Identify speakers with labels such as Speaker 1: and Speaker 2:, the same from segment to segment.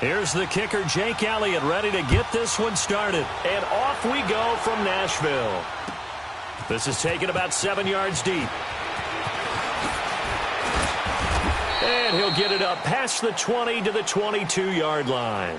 Speaker 1: Here's the kicker, Jake Elliott, ready to get this one started. And off we go from Nashville. This is taken about 7 yards deep. And he'll get it up past the 20 to the 22-yard line.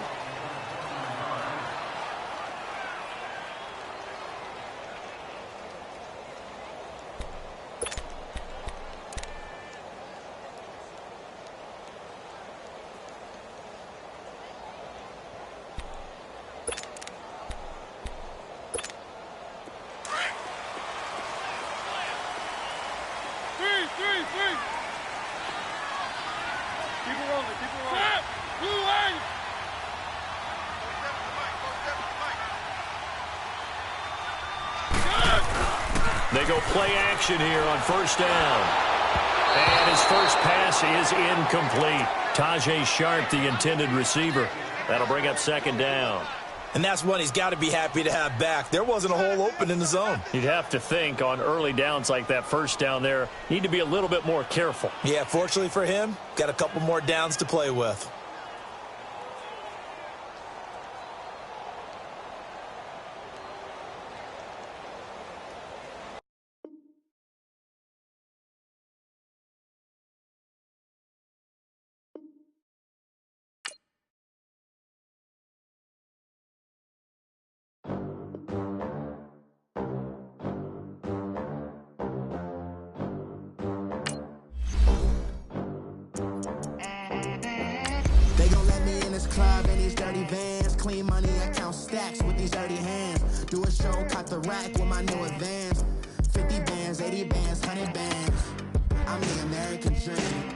Speaker 1: They go play action here on first down. And his first pass is incomplete. Tajay Sharp, the intended receiver. That'll bring up second down.
Speaker 2: And that's one he's got to be happy to have back. There wasn't a hole open in the zone.
Speaker 1: You'd have to think on early downs like that first down there, need to be a little bit more careful.
Speaker 2: Yeah, fortunately for him, got a couple more downs to play with.
Speaker 3: Club in these dirty vans, clean money, I count stacks with these dirty hands. Do a show, caught the rack with my new advance. 50 bands, 80 bands, 100 bands. I'm the American dream.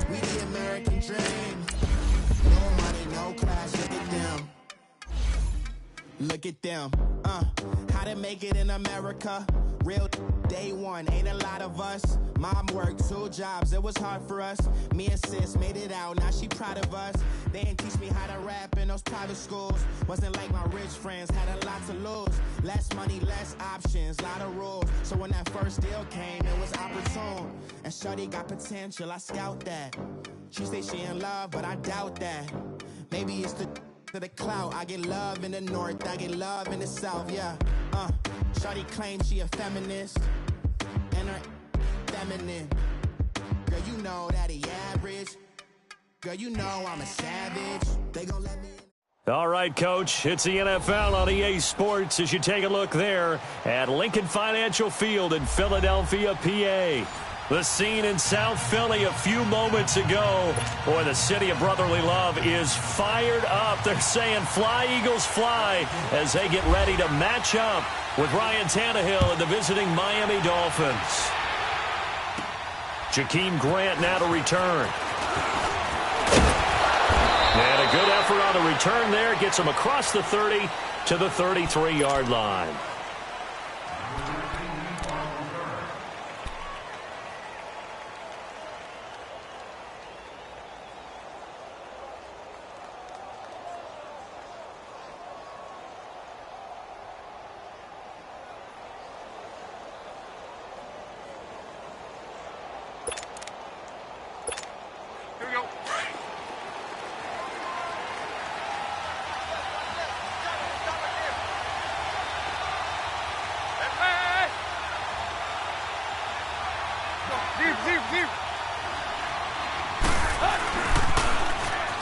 Speaker 3: We the American dream. No money, no class, look at them. Look at them. How to make it in America? Real day one, ain't a lot of us. Mom worked 2 jobs, it was hard for us. Me and sis made it out, now she proud of us. They didn't teach me how to rap in those private schools. Wasn't like my rich friends, had a lot to lose. Less money, less options, lot of rules. So when that first deal came, it was opportune. And shorty got potential, I scout that. She say she in love, but I doubt that. Maybe it's to the clout. I get love in the north, I get love in the south, yeah. Shorty claims she a feminist, and her feminine. Girl, you know that he average. Girl, you know I'm a savage. They gon' let me in.
Speaker 1: All right, Coach, it's the NFL on EA Sports as you take a look there at Lincoln Financial Field in Philadelphia, PA. The scene in South Philly a few moments ago. Boy, the city of brotherly love is fired up. They're saying fly, Eagles, fly, as they get ready to match up with Ryan Tannehill and the visiting Miami Dolphins. Jakeem Grant now to return. And a good effort on the return there. Gets him across the 30 to the 33-yard line.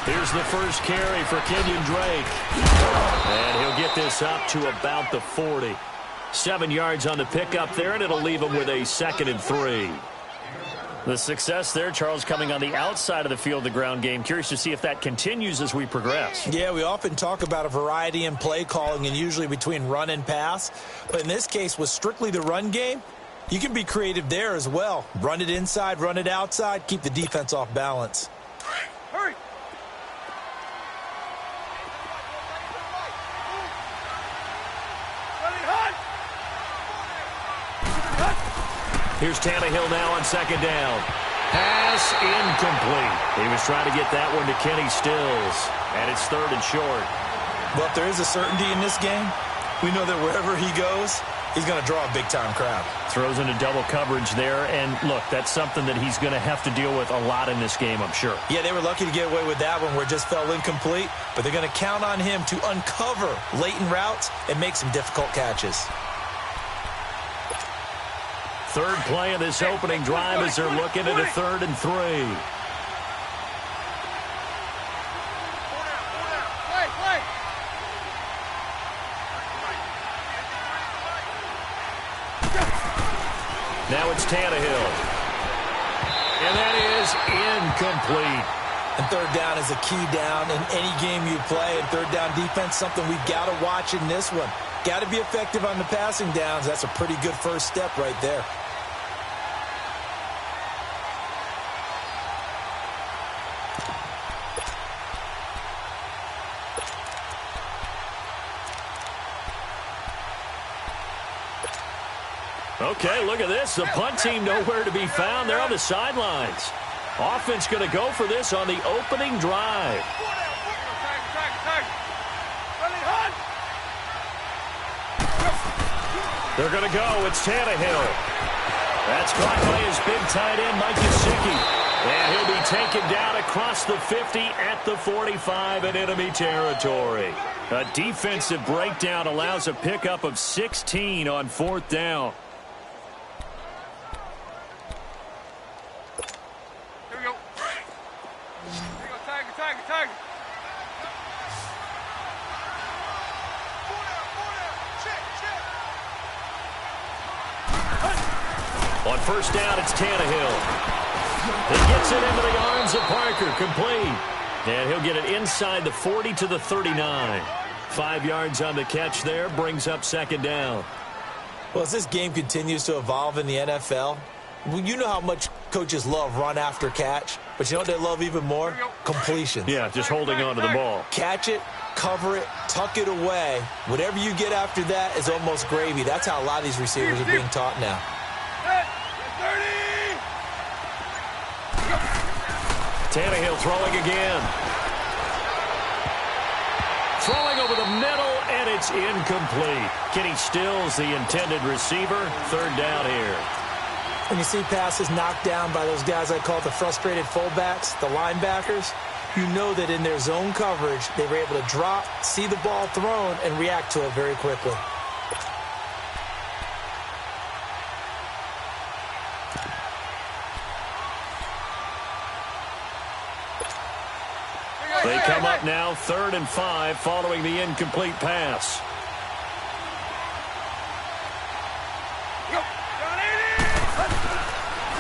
Speaker 1: Here's the first carry for Kenyon Drake. And he'll get this up to about the 40. 7 yards on the pickup there, and it'll leave him with a 2nd and 3. The success there, Charles, coming on the outside of the field, the ground game. Curious to see if that continues as we progress.
Speaker 2: Yeah, we often talk about a variety in play calling and usually between run and pass. But in this case, with strictly the run game, you can be creative there as well. Run it inside, run it outside, keep the defense off balance.
Speaker 4: Hurry!
Speaker 1: Here's Tannehill now on 2nd down. Pass incomplete. He was trying to get that one to Kenny Stills. And it's 3rd and short.
Speaker 2: But if there is a certainty in this game, We know that wherever he goes, he's going to draw a big-time crowd.
Speaker 1: Throws into double coverage there, and look, that's something that he's going to have to deal with a lot in this game, I'm sure.
Speaker 2: Yeah, they were lucky to get away with that one where it just fell incomplete, but they're going to count on him to uncover latent routes and make some difficult catches.
Speaker 1: Third play of this opening drive as they're looking at a 3rd and 3. Now it's Tannehill. And that is incomplete.
Speaker 2: And third down is a key down in any game you play. And third down defense, something we've got to watch in this one. Got to be effective on the passing downs. That's a pretty good first step right there.
Speaker 1: Okay, look at this. The punt team nowhere to be found. They're on the sidelines. Offense going to go for this on the opening drive. They're going to go. It's Tannehill. That's caught by his big tight end, Mike Gesicki. And he'll be taken down across the 50 at the 45 in enemy territory. A defensive breakdown allows a pickup of 16 on 4th down. On first down, it's Tannehill. He gets it into the arms of Parker, complete. And he'll get it inside the 40 to the 39. 5 yards on the catch there, brings up 2nd down.
Speaker 2: Well, as this game continues to evolve in the NFL, you know how much coaches love run after catch, but you know what they love even more? Completions.
Speaker 1: Yeah, just holding on to the ball.
Speaker 2: Catch it, cover it, tuck it away. Whatever you get after that is almost gravy. That's how a lot of these receivers are being taught now.
Speaker 1: Tannehill throwing again. Throwing over the middle, and it's incomplete. Kenny Stills, the intended receiver. 3rd down here.
Speaker 2: When you see passes knocked down by those guys I call the frustrated fullbacks, the linebackers, you know that in their zone coverage, they were able to drop, see the ball thrown, and react to it very quickly.
Speaker 1: They come up now 3rd and 5 following the incomplete pass.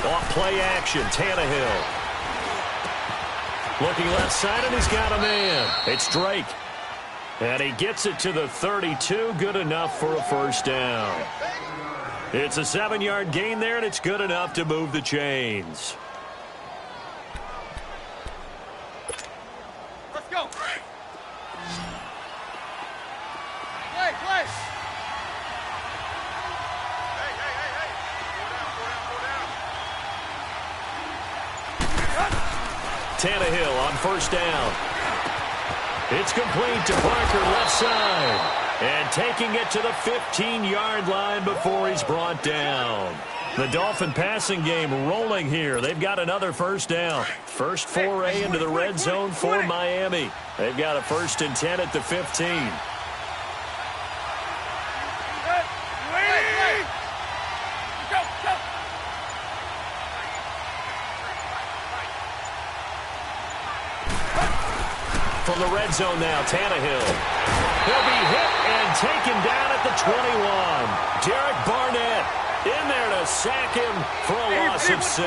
Speaker 1: Off play action, Tannehill. Looking left side, and he's got a man. It's Drake. And he gets it to the 32, good enough for a first down. It's a 7-yard gain there, and it's good enough to move the chains. Tannehill on first down. It's complete to Parker left side. And taking it to the 15-yard line before he's brought down. The Dolphin passing game rolling here. They've got another first down. First foray into the red zone for Miami. They've got a 1st and 10 at the 15. From the red zone now, Tannehill. He'll be hit and taken down at the 21. Derek Barnett in there to sack him for a loss of 6.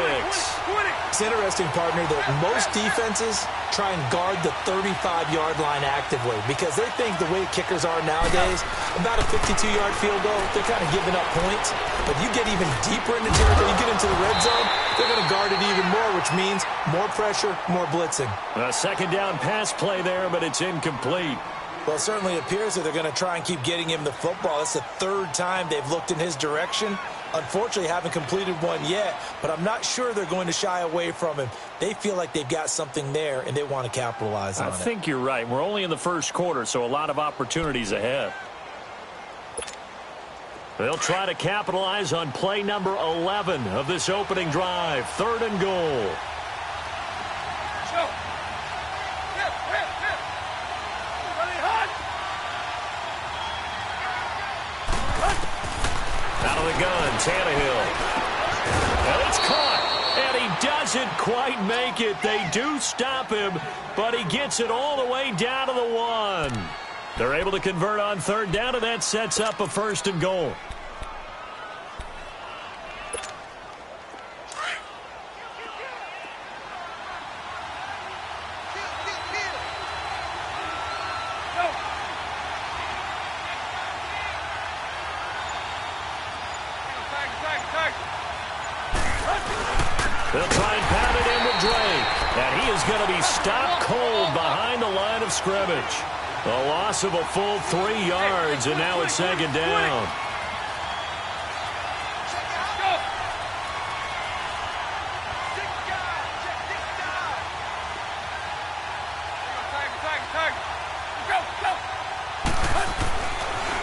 Speaker 2: It's interesting, partner, that most defenses try and guard the 35-yard line actively because they think the way kickers are nowadays, about a 52-yard field goal, they're kind of giving up points. But you get even deeper into territory, you get into the red zone, they're going to guard it even more, which means more pressure, more blitzing.
Speaker 1: A 2nd down pass play there, but it's incomplete.
Speaker 2: Well, it certainly appears that they're going to try and keep getting him the football. That's the 3rd time they've looked in his direction. Unfortunately, haven't completed one yet, but I'm not sure they're going to shy away from him. They feel like they've got something there, and they want to capitalize on it.
Speaker 1: I think you're right. We're only in the first quarter, so a lot of opportunities ahead. They'll try to capitalize on play number 11 of this opening drive. 3rd and goal. Out of the gun, Tannehill. And it's caught. And he doesn't quite make it. They do stop him, but he gets it all the way down to the 1. They're able to convert on 3rd down, and that sets up a 1st and goal. They'll try and pound it in with Drake. And he is going to be stopped cold behind the line of scrimmage. A loss of a full 3 yards, and now it's 2nd down.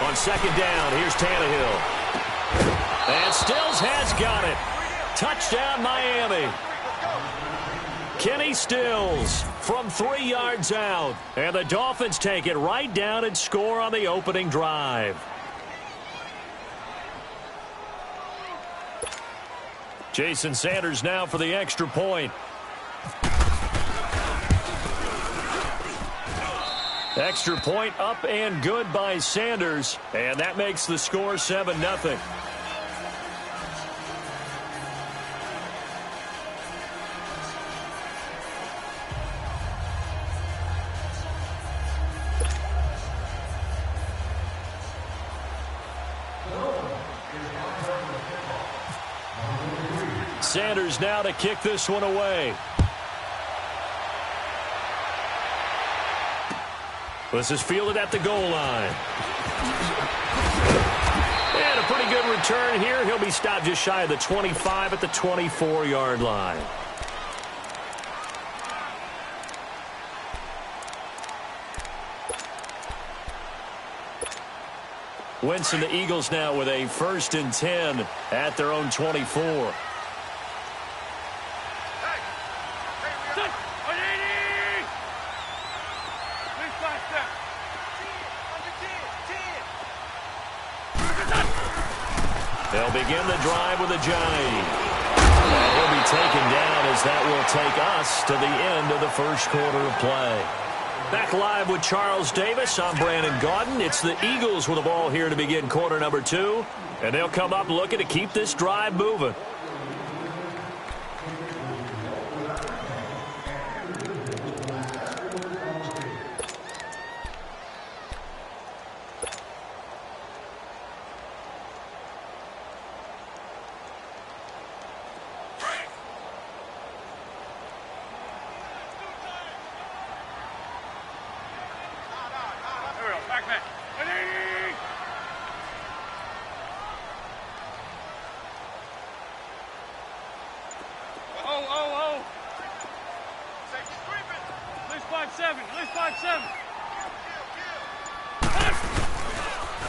Speaker 1: On 2nd down, here's Tannehill. And Stills has got it. Touchdown, Miami. Kenny Stills from 3 yards out. And the Dolphins take it right down and score on the opening drive. Jason Sanders now for the extra point. Extra point up and good by Sanders. And that makes the score 7-0. Sanders now to kick this one away. This is fielded at the goal line. And a pretty good return here. He'll be stopped just shy of the 25 at the 24-yard line. Wentz and the Eagles now with a 1st and 10 at their own 24. They'll begin the drive with a jive. And he'll be taken down as that will take us to the end of the 1st quarter of play. Back live with Charles Davis. I'm Brandon Gaudin. It's the Eagles with the ball here to begin quarter number 2. And they'll come up looking to keep this drive moving.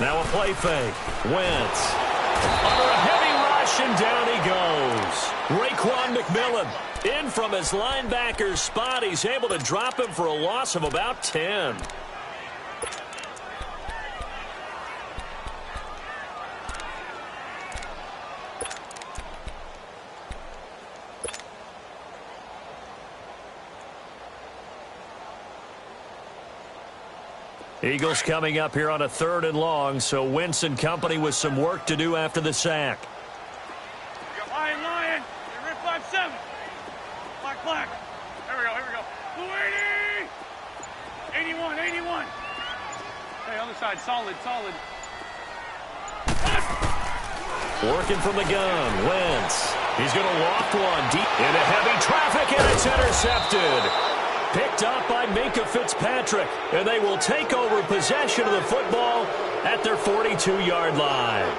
Speaker 1: Now a play fake. Wentz. Under a heavy rush, and down he goes. Raekwon McMillan in from his linebacker spot. He's able to drop him for a loss of about 10. Eagles coming up here on a 3rd and long, so Wentz and company with some work to do after the sack.
Speaker 4: Lion, you're in 5-7. Black. Here we go. 280. 81. Hey, other side, solid.
Speaker 1: Working from the gun, Wentz. He's going to loft one deep into heavy traffic, and it's intercepted. Picked up by Minkah Fitzpatrick, and they will take over possession of the football at their 42-yard line.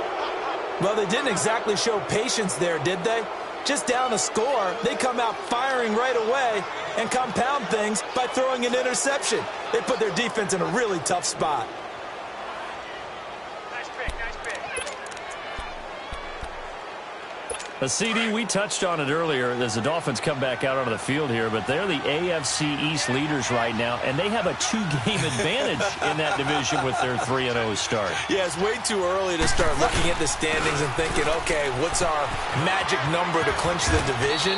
Speaker 2: Well, they didn't exactly show patience there, did they? Just down a score, they come out firing right away and compound things by throwing an interception. They put their defense in a really tough spot.
Speaker 4: Nice pick.
Speaker 1: A CD, we touched on it earlier as the Dolphins come back out onto the field here, but they're the AFC East leaders right now, and they have a 2-game advantage in that division with their 3-0 start.
Speaker 2: Yeah, it's way too early to start looking at the standings and thinking, okay, what's our magic number to clinch the division?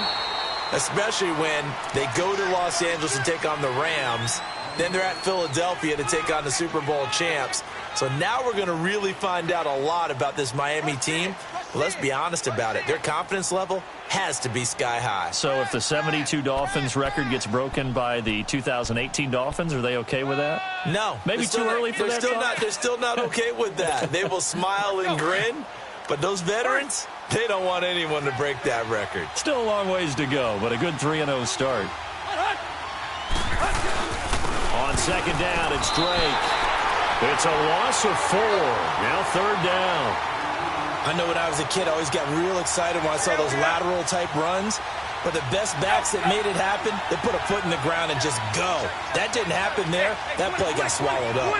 Speaker 2: Especially when they go to Los Angeles and take on the Rams. Then they're at Philadelphia to take on the Super Bowl champs. So now we're going to really find out a lot about this Miami team. Let's be honest about it. Their confidence level has to be sky high.
Speaker 1: So if the 72 Dolphins record gets broken by the 2018 Dolphins, are they okay with that?
Speaker 2: No.
Speaker 1: Maybe too early for that?
Speaker 2: They're still not okay with that. They will smile and grin. But those veterans, they don't want anyone to break that record.
Speaker 1: Still a long ways to go, but a good 3-0 start. On second down, it's Drake. It's a loss of 4. Now third down.
Speaker 2: I know when I was a kid, I always got real excited when I saw those lateral-type runs. But the best backs that made it happen, they put a foot in the ground and just go. That didn't happen there. That play got swallowed up.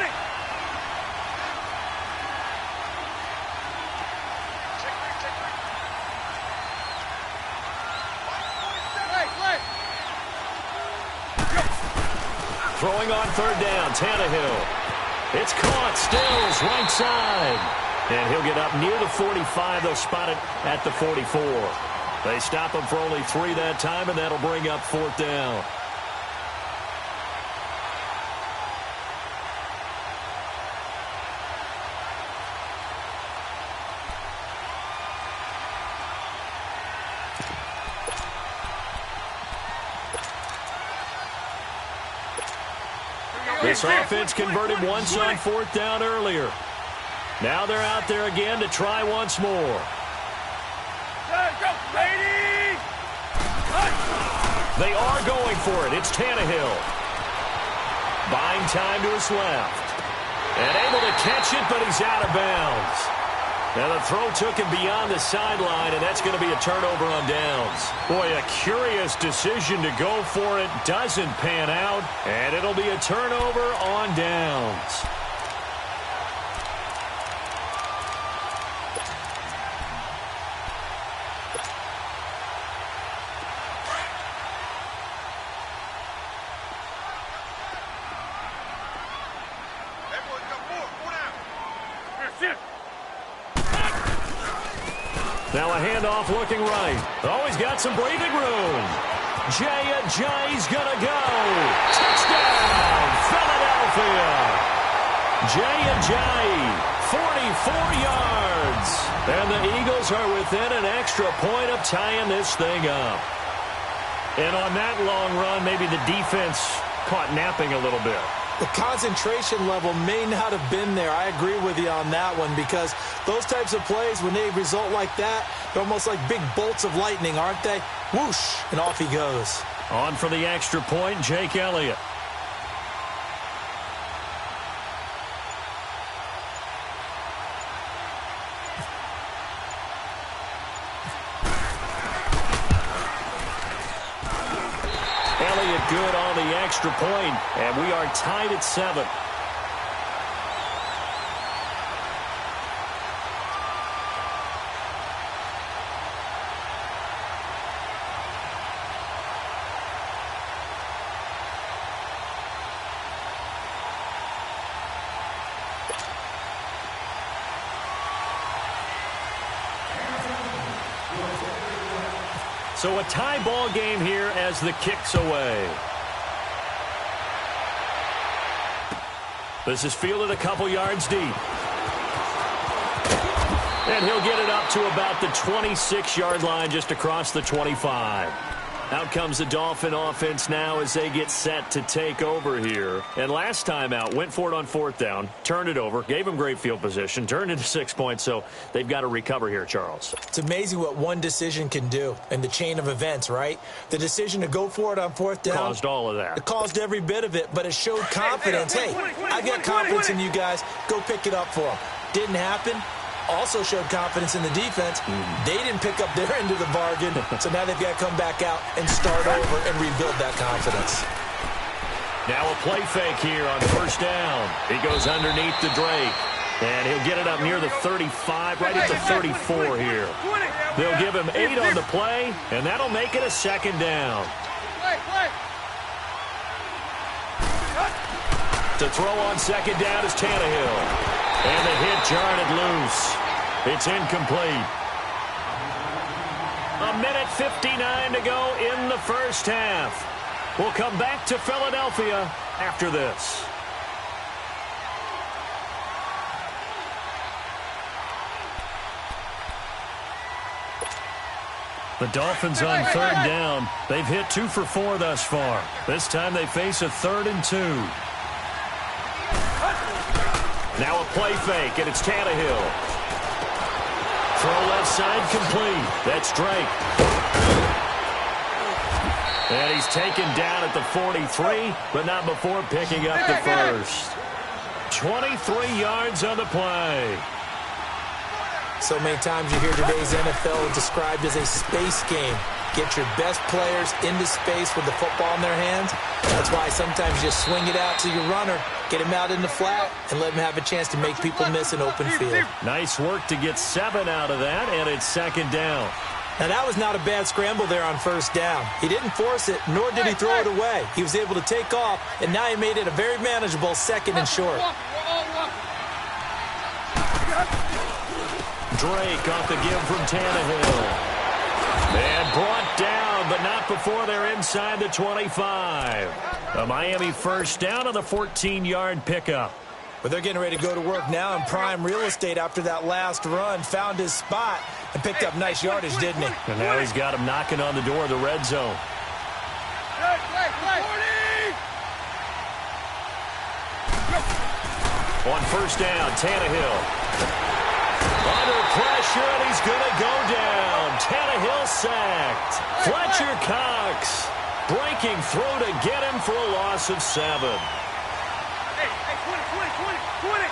Speaker 1: Throwing on third down, Tannehill. It's caught, Stills, right side. And he'll get up near the 45. They'll spot it at the 44. They stop him for only 3 that time, and that'll bring up fourth down. This offense converted once on fourth down earlier. Now they're out there again to try once more. They are going for it. It's Tannehill. Buying time to his left. And able to catch it, but he's out of bounds. Now the throw took him beyond the sideline, and that's going to be a turnover on downs. Boy, a curious decision to go for it. Doesn't pan out, and it'll be a turnover on downs. Now a handoff looking right. Oh, he's got some breathing room. Jay's going to go. Touchdown, Philadelphia. Jay, 44 yards. And the Eagles are within an extra point of tying this thing up. And on that long run, maybe the defense caught napping a little bit.
Speaker 2: The concentration level may not have been there. I agree with you on that one, because those types of plays, when they result like that, they're almost like big bolts of lightning, aren't they? Whoosh, and off he goes.
Speaker 1: On for the extra point, Jake Elliott. Good on the extra point, and we are tied at 7. So a tie ball game here as the kick's away. This is fielded a couple yards deep. And he'll get it up to about the 26-yard line, just across the 25. Out comes the Dolphin offense now as they get set to take over here. And last time out, went for it on fourth down, turned it over, gave them great field position, turned into 6 points, so they've got to recover here, Charles.
Speaker 2: It's amazing what one decision can do in the chain of events, right? The decision to go for it on fourth down
Speaker 1: caused all of that.
Speaker 2: It caused every bit of it, but it showed confidence. Hey, I've got confidence in you guys. Go pick it up for them. Didn't happen. Also showed confidence in the defense. They didn't pick up their end of the bargain, so now they've got to come back out and start over and rebuild that confidence.
Speaker 1: Now a play fake here on first down. He goes underneath to Drake. And he'll get it up near the 35, right at the 34 here. They'll give him 8 on the play, and that'll make it a second down. To throw on second down is Tannehill. And the hit jarred it loose. It's incomplete. 1:59 to go in the first half. We'll come back to Philadelphia after this. The Dolphins on third down. They've hit 2 for 4 thus far. This time they face a 3rd and 2. Now a play fake, and it's Tannehill. Throw left side complete. That's Drake. And he's taken down at the 43, but not before picking up the first. 23 yards on the play.
Speaker 2: So many times you hear today's NFL described as a space game. Get your best players into space with the football in their hands. That's why sometimes you just swing it out to your runner, get him out in the flat, and let him have a chance to make people miss an open field.
Speaker 1: Nice work to get 7 out of that, and it's second down.
Speaker 2: Now, that was not a bad scramble there on first down. He didn't force it, nor did he throw it away. He was able to take off, and now he made it a very manageable 2nd and short.
Speaker 1: Drake off the give from Tannehill. And brought down, but not before they're inside the 25. A Miami first down on the 14-yard pickup.
Speaker 2: But they're getting ready to go to work now in prime real estate after that last run. Found his spot and picked up nice yardage, didn't he?
Speaker 1: And now he's got him knocking on the door of the red zone. On first down, Tannehill. Under pressure, and he's going to go down. Tannehill sacked. Fletcher Cox breaking through to get him for a loss of 7.
Speaker 4: Hey, 20.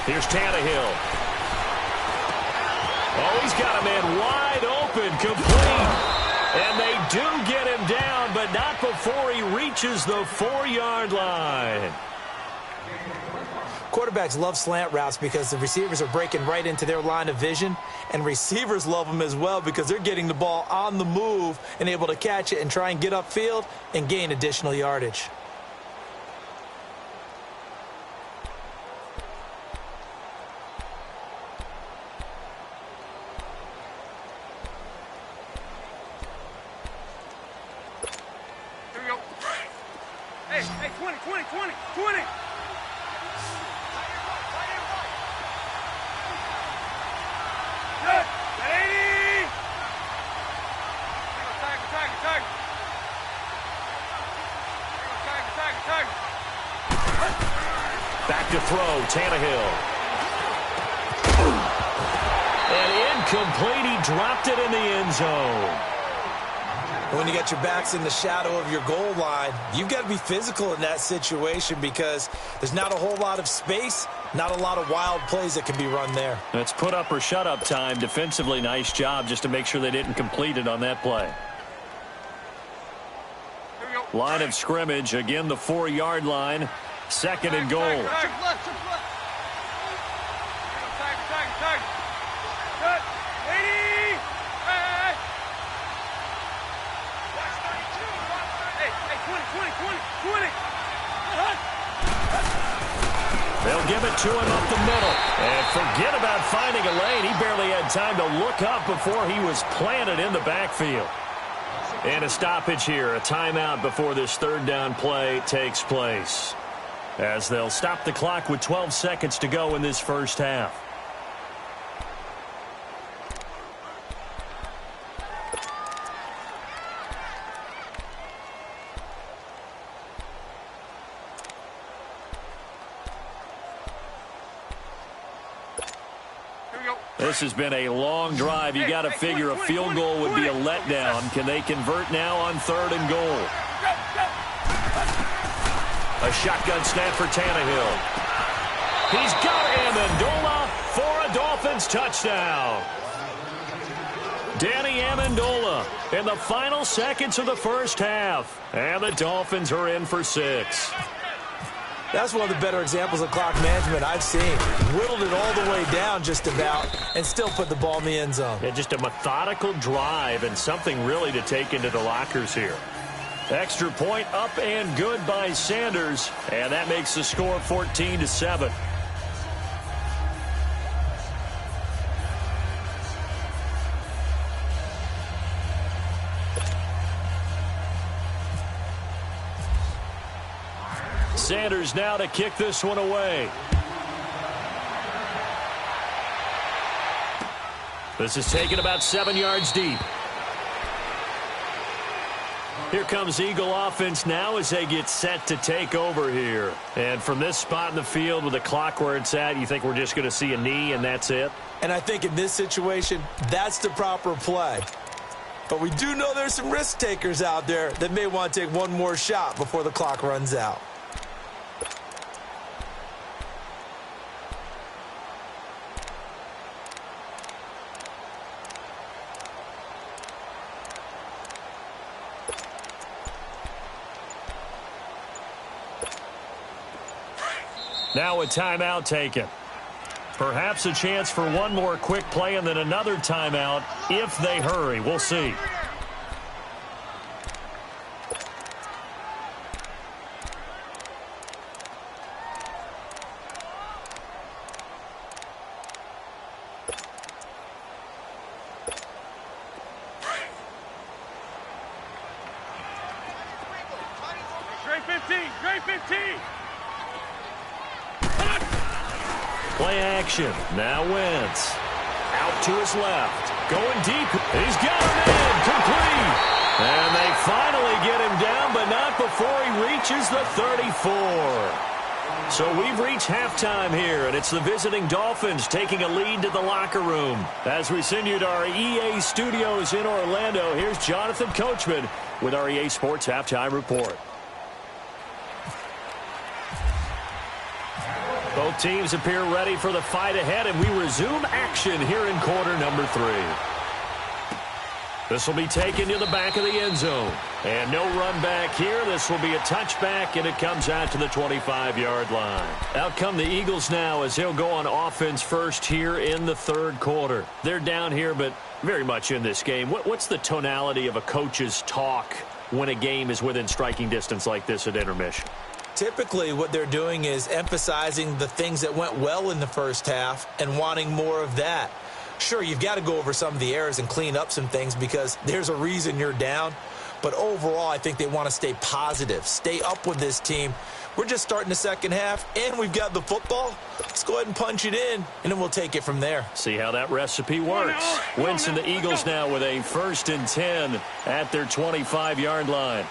Speaker 1: Here's Tannehill. Oh, he's got a man wide open, complete. And they do get him down, but not before he reaches the 4-yard line.
Speaker 2: Quarterbacks love slant routes because the receivers are breaking right into their line of vision, and receivers love them as well because they're getting the ball on the move and able to catch it and try and get upfield and gain additional yardage.
Speaker 4: Hey, 20. Good. 80. Tag.
Speaker 1: Back to throw, Tannehill. And incomplete, he dropped it in the end zone.
Speaker 2: When you got your backs in the shadow of your goal line, you've got to be physical in that situation because there's not a whole lot of space, not a lot of wild plays that can be run there.
Speaker 1: It's put up or shut up time. Defensively, nice job just to make sure they didn't complete it on that play. Line of scrimmage, again the 4-yard line, 2nd and goal.
Speaker 4: Tag. Good. 80. Hey, 20.
Speaker 1: They'll give it to him up the middle. And forget about finding a lane. He barely had time to look up before he was planted in the backfield. And a stoppage here, a timeout before this 3rd down play takes place, as they'll stop the clock with 12 seconds to go in this first half. This has been a long drive. You got to figure a field goal would be a letdown. Can they convert now on 3rd and goal? A shotgun snap for Tannehill. He's got Amendola for a Dolphins touchdown. Danny Amendola in the final seconds of the first half. And the Dolphins are in for 6.
Speaker 2: That's one of the better examples of clock management I've seen. Whittled it all the way down just about and still put the ball in the end zone.
Speaker 1: Yeah, just a methodical drive and something really to take into the lockers here. Extra point up and good by Sanders. And that makes the score 14-7. Sanders now to kick this one away. This is taken about 7 yards deep. Here comes Eagle offense now as they get set to take over here. And from this spot in the field with the clock where it's at, you think we're just going to see a knee and that's it?
Speaker 2: And I think in this situation, that's the proper play. But we do know there's some risk takers out there that may want to take one more shot before the clock runs out.
Speaker 1: Now a timeout taken. Perhaps a chance for one more quick play and then another timeout if they hurry. We'll see.
Speaker 4: Straight 15, straight 15.
Speaker 1: Play action. Now Wentz. Out to his left. Going deep. He's got him in. Complete. And they finally get him down, but not before he reaches the 34. So we've reached halftime here, and it's the visiting Dolphins taking a lead to the locker room. As we send you to our EA studios in Orlando, here's Jonathan Coachman with our EA Sports Halftime Report. Both teams appear ready for the fight ahead, and we resume action here in quarter number 3. This will be taken to the back of the end zone. And no run back here. This will be a touchback, and it comes out to the 25-yard line. Out come the Eagles now as they'll go on offense first here in the third quarter. They're down here, but very much in this game. What's the tonality of a coach's talk when a game is within striking distance like this at intermission?
Speaker 2: Typically, what they're doing is emphasizing the things that went well in the first half and wanting more of that. Sure, you've got to go over some of the errors and clean up some things because there's a reason you're down. But overall, I think they want to stay positive, stay up with this team. We're just starting the second half, and we've got the football. Let's go ahead and punch it in, and then we'll take it from there.
Speaker 1: See how that recipe works. Wentz and the Eagles now with a 1st and 10 at their 25-yard line.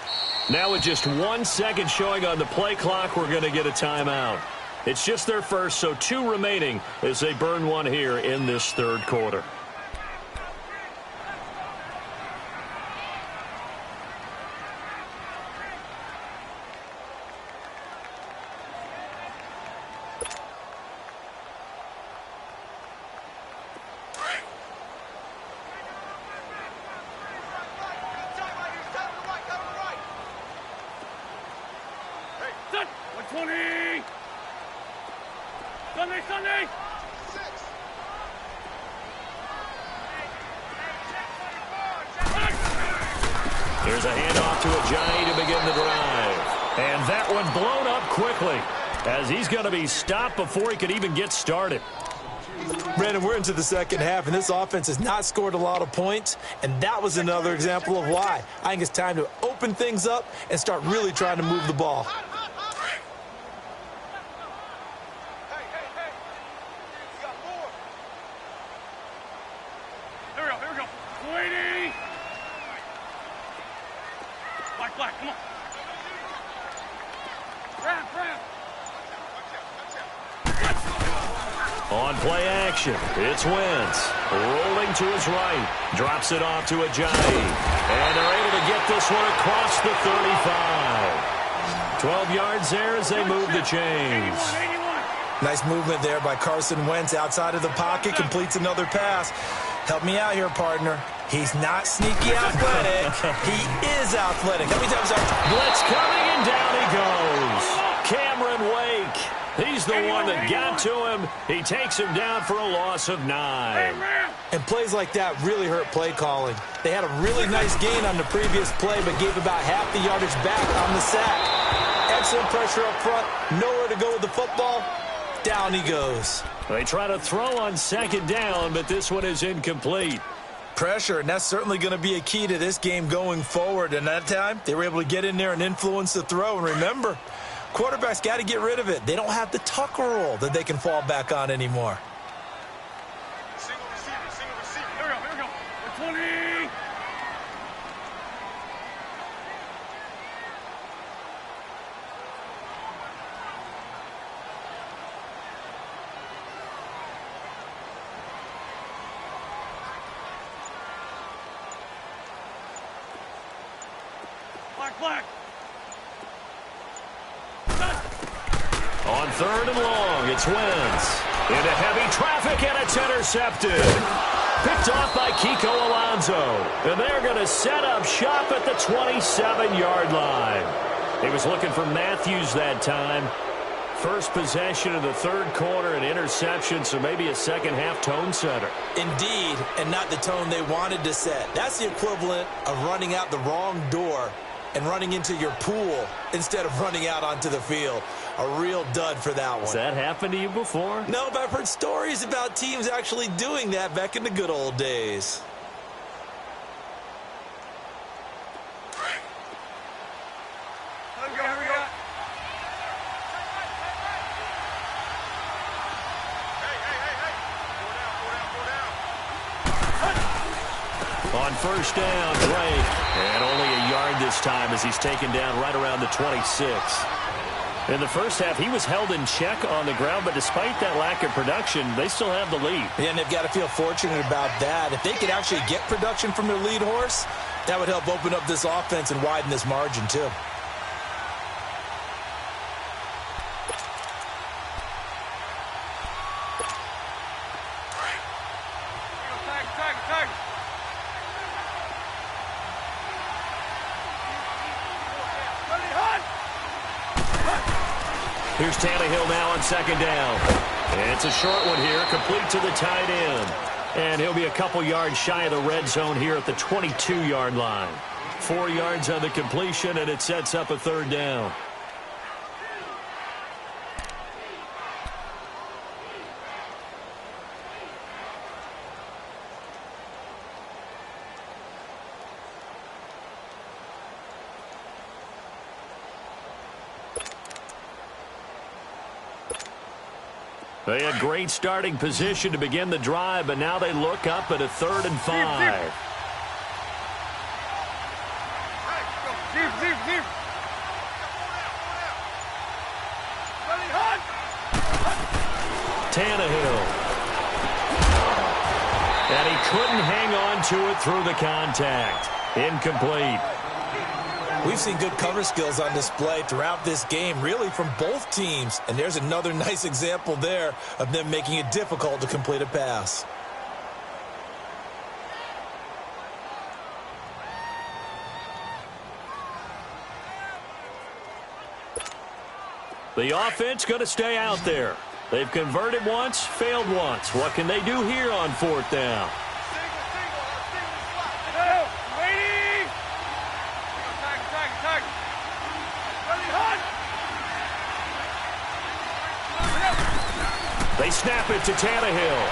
Speaker 1: Now with just 1 second showing on the play clock, we're going to get a timeout. It's just their first, so 2 remaining as they burn one here in this third quarter.
Speaker 4: Sunday!
Speaker 1: Here's a handoff to Ajayi to begin the drive. And that one blown up quickly as he's going to be stopped before he could even get started.
Speaker 2: Brandon, we're into the second half, and this offense has not scored a lot of points, and that was another example of why. I think it's time to open things up and start really trying to move the ball.
Speaker 4: Black, come on. Grab.
Speaker 1: On play action, it's Wentz. Rolling to his right. Drops it off to Ajayi. And they're able to get this one across the 35. 12 yards there as they move the chains.
Speaker 2: Nice movement there by Carson Wentz outside of the pocket. Completes another pass. Help me out here, partner. He's not sneaky athletic. He is athletic. How many times
Speaker 1: blitz coming, and down he goes. Cameron Wake. He's the one that got to him. He takes him down for a loss of 9.
Speaker 2: And plays like that really hurt play calling. They had a really nice gain on the previous play, but gave about half the yardage back on the sack. Excellent pressure up front. Nowhere to go with the football. Down he goes.
Speaker 1: They try to throw on second down, but this one is incomplete.
Speaker 2: Pressure, and that's certainly going to be a key to this game going forward. And that time, they were able to get in there and influence the throw. And remember, quarterbacks got to get rid of it. They don't have the tuck roll that they can fall back on anymore.
Speaker 4: Single receiver. Here we go. 20. Black.
Speaker 1: On 3rd and long, it's Wentz. Into heavy traffic, and it's intercepted. Picked off by Kiko Alonso. And they're going to set up shop at the 27-yard line. He was looking for Matthews that time. First possession of the third quarter, an interception, so maybe a second-half tone setter.
Speaker 2: Indeed, and not the tone they wanted to set. That's the equivalent of running out the wrong door and running into your pool instead of running out onto the field. A real dud for that one.
Speaker 1: Has that happened to you before?
Speaker 2: No, but I've heard stories about teams actually doing that back in the good old days.
Speaker 4: Here we go.
Speaker 1: On first down, Drake. And only a yard this time as he's taken down right around the 26. In the first half, he was held in check on the ground, but despite that lack of production, they still have the lead.
Speaker 2: Yeah, and they've got to feel fortunate about that. If they could actually get production from their lead horse, that would help open up this offense and widen this margin, too.
Speaker 4: Tag.
Speaker 1: Here's Tannehill now on second down. And it's a short one here, complete to the tight end. And he'll be a couple yards shy of the red zone here at the 22-yard line. 4 yards on the completion, and it sets up a third down. They had great starting position to begin the drive, but now they look up at a 3rd and 5.
Speaker 4: Deep.
Speaker 1: Tannehill. And he couldn't hang on to it through the contact. Incomplete.
Speaker 2: We've seen good cover skills on display throughout this game, really from both teams. And there's another nice example there of them making it difficult to complete a pass.
Speaker 1: The offense going to stay out there. They've converted once, failed once. What can they do here on 4th down? They snap it to Tannehill.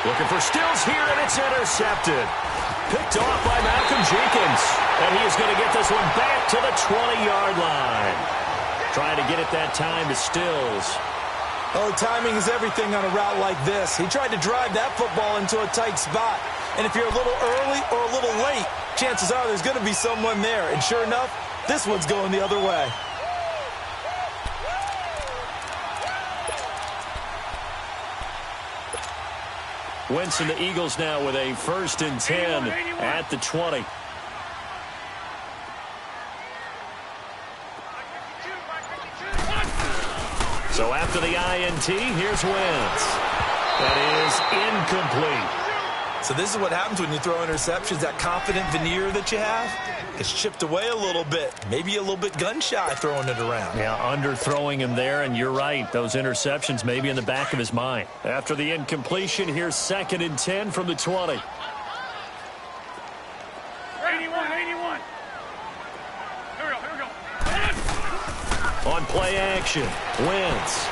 Speaker 1: Looking for Stills here, and it's intercepted. Picked off by Malcolm Jenkins. And he is going to get this one back to the 20-yard line. Trying to get it that time to Stills.
Speaker 2: Oh, timing is everything on a route like this. He tried to drive that football into a tight spot. And if you're a little early or a little late, chances are there's going to be someone there. And sure enough, this one's going the other way.
Speaker 1: Wentz and the Eagles now with a 1st and 10 at the 20. So after the INT, here's Wentz. That is incomplete.
Speaker 2: So this is what happens when you throw interceptions. That confident veneer that you have gets chipped away a little bit. Maybe a little bit gun-shy throwing it around.
Speaker 1: Yeah, underthrowing him there, and you're right. Those interceptions may be in the back of his mind. After the incompletion, here's 2nd and 10 from the 20.
Speaker 4: 81. Here we go.
Speaker 1: On play action, Wentz.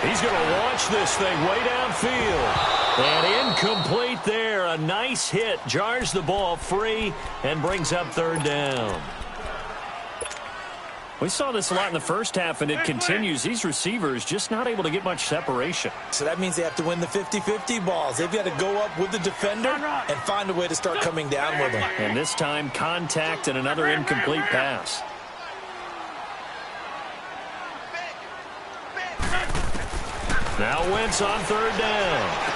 Speaker 1: He's going to launch this thing way downfield. And incomplete there. A nice hit. Jars the ball free and brings up 3rd down. We saw this a lot in the first half, and it continues. These receivers just not able to get much separation.
Speaker 2: So that means they have to win the 50-50 balls. They've got to go up with the defender and find a way to start coming down with them.
Speaker 1: And this time, contact and another incomplete pass. Now Wentz on 3rd down.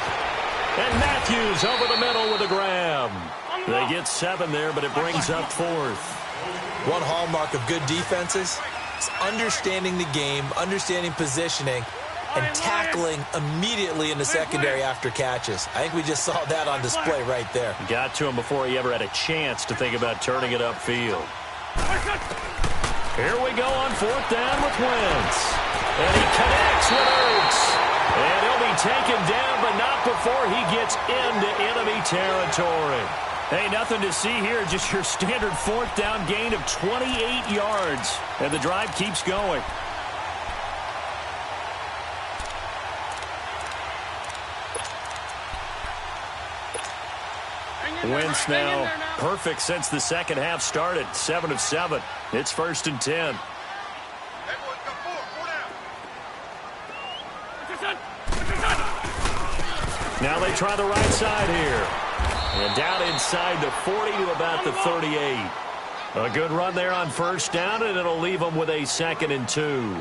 Speaker 1: And Matthews over the middle with a grab. They get 7 there, but it brings up 4th.
Speaker 2: One hallmark of good defenses is understanding the game, understanding positioning, and tackling immediately in the secondary after catches. I think we just saw that on display right there.
Speaker 1: Got to him before he ever had a chance to think about turning it upfield. Here we go on 4th down with Wentz. And he connects with Ertz. And he'll be taken down, but not before he gets into enemy territory. Hey, nothing to see here, just your standard 4th down gain of 28 yards. And the drive keeps going. Wentz now perfect since the second half started. 7 of 7. It's 1st and 10. Now they try the right side here. And down inside the 40 to about the 38. A good run there on 1st down, and it'll leave them with a 2nd and 2.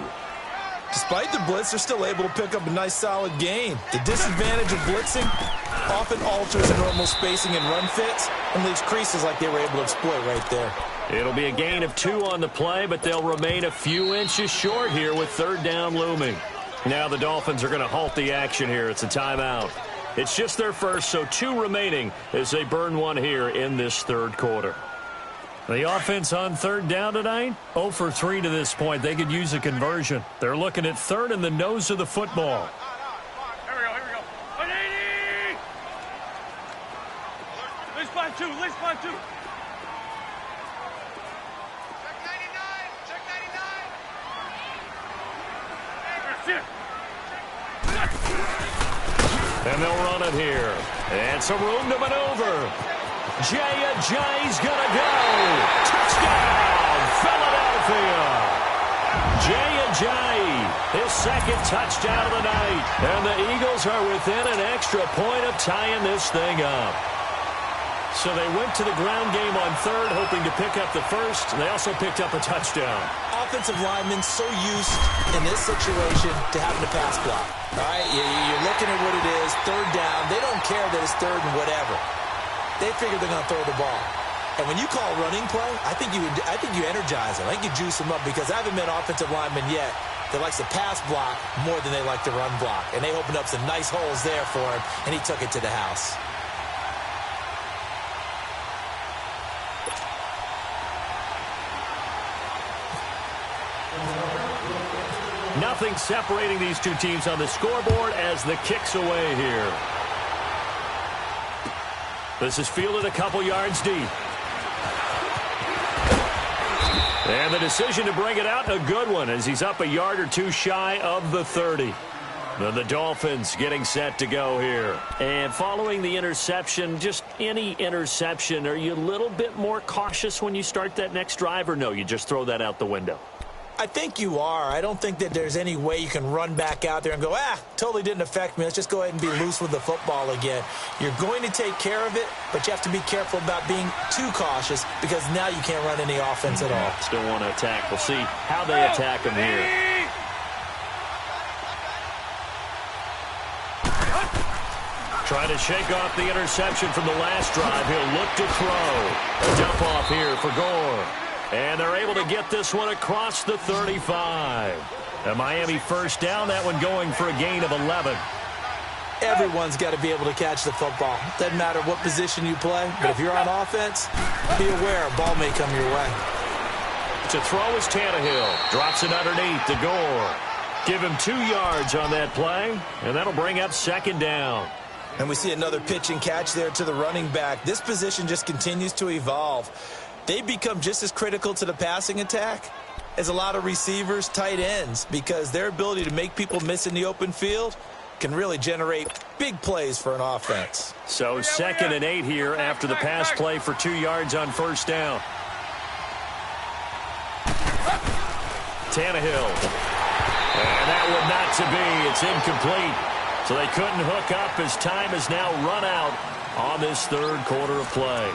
Speaker 2: Despite the blitz, they're still able to pick up a nice, solid gain. The disadvantage of blitzing often alters the normal spacing and run fits and leaves creases like they were able to exploit right there.
Speaker 1: It'll be a gain of 2 on the play, but they'll remain a few inches short here with 3rd down looming. Now the Dolphins are going to halt the action here. It's a timeout. It's just their first, so 2 remaining as they burn 1 here in this 3rd quarter. The offense on 3rd down tonight, 0 for 3 to this point. They could use a conversion. They're looking at 3rd and the nose of the football.
Speaker 4: Here we go. 180! Least by 2. Check 99! That's it!
Speaker 1: And they'll run it here. And some room to maneuver. Jay's gonna go. Touchdown, Philadelphia. Jay, his 2nd touchdown of the night. And the Eagles are within an extra point of tying this thing up. So they went to the ground game on 3rd, hoping to pick up the 1st. They also picked up a touchdown.
Speaker 2: Offensive linemen so used in this situation to having to pass block. All right, you're looking at what it is, 3rd down. They don't care that it's 3rd and whatever. They figure they're going to throw the ball. And when you call running play, I think you energize them. I think you juice them up because I haven't met offensive linemen yet that likes to pass block more than they like to run block. And they opened up some nice holes there for him, and he took it to the house.
Speaker 1: Nothing separating these 2 teams on the scoreboard as the kick's away here. This is fielded a couple yards deep. And the decision to bring it out, a good one, as he's up a yard or 2 shy of the 30. Then the Dolphins getting set to go here. And following the interception, just any interception, are you a little bit more cautious when you start that next drive, or no, you just throw that out the window?
Speaker 2: I think you are. I don't think that there's any way you can run back out there and go, totally didn't affect me. Let's just go ahead and be loose with the football again. You're going to take care of it, but you have to be careful about being too cautious because now you can't run any offense at all.
Speaker 1: Still want to attack. We'll see how they attack him here. Trying to shake off the interception from the last drive. He'll look to throw. A dump off here for Gore. And they're able to get this one across the 35. A Miami 1st down, that one going for a gain of 11.
Speaker 2: Everyone's got to be able to catch the football. Doesn't matter what position you play, but if you're on offense, be aware a ball may come your way.
Speaker 1: To throw is Tannehill. Drops it underneath to Gore. Give him 2 yards on that play, and that'll bring up second down.
Speaker 2: And we see another pitch and catch there to the running back. This position just continues to evolve. They become just as critical to the passing attack as a lot of receivers, tight ends, because their ability to make people miss in the open field can really generate big plays for an offense.
Speaker 1: So 2nd and 8 here after the pass play for 2 yards on first down. Tannehill. And that one not to be. It's incomplete. So they couldn't hook up as time has now run out on this third quarter of play.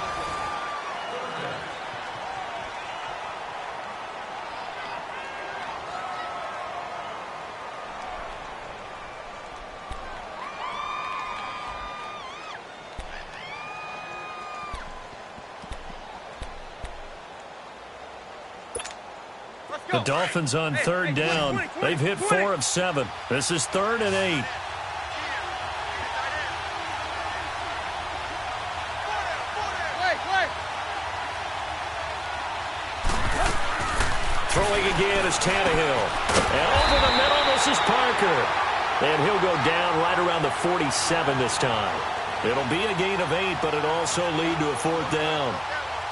Speaker 1: The Dolphins on third down. They've hit 4 of 7. This is 3rd and 8. Throwing again is Tannehill. And over the middle, this is Parker. And he'll go down right around the 47 this time. It'll be a gain of 8, but it'll also lead to a 4th down.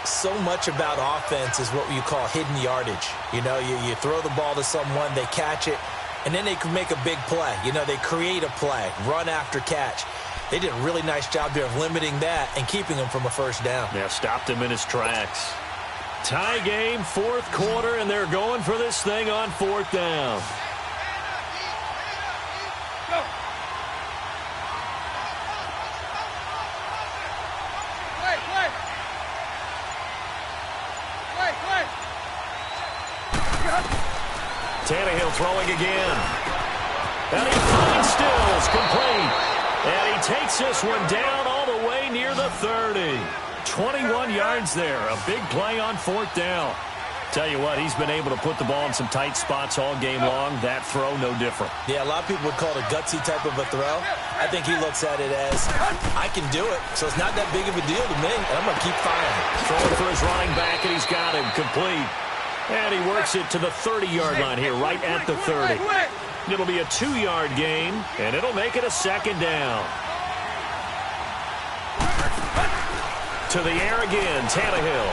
Speaker 2: So much about offense is what you call hidden yardage. You know, you throw the ball to someone, they catch it, and then they can make a big play. You know, they create a play, run after catch. They did a really nice job there of limiting that and keeping him from a first down.
Speaker 1: Yeah, stopped him in his tracks. Tie game, 4th quarter, and they're going for this thing on 4th down. Tannehill throwing again. And he finds Stills, complete. And he takes this one down all the way near the 30. 21 yards there. A big play on 4th down. Tell you what, he's been able to put the ball in some tight spots all game long. That throw, no different.
Speaker 2: Yeah, a lot of people would call it a gutsy type of a throw. I think he looks at it as, I can do it, so it's not that big of a deal to me, and I'm going to keep firing.
Speaker 1: Throwing for his running back, and he's got him complete. And he works it to the 30-yard line here, right at the 30. It'll be a 2-yard gain, and it'll make it a 2nd down. To the air again, Tannehill.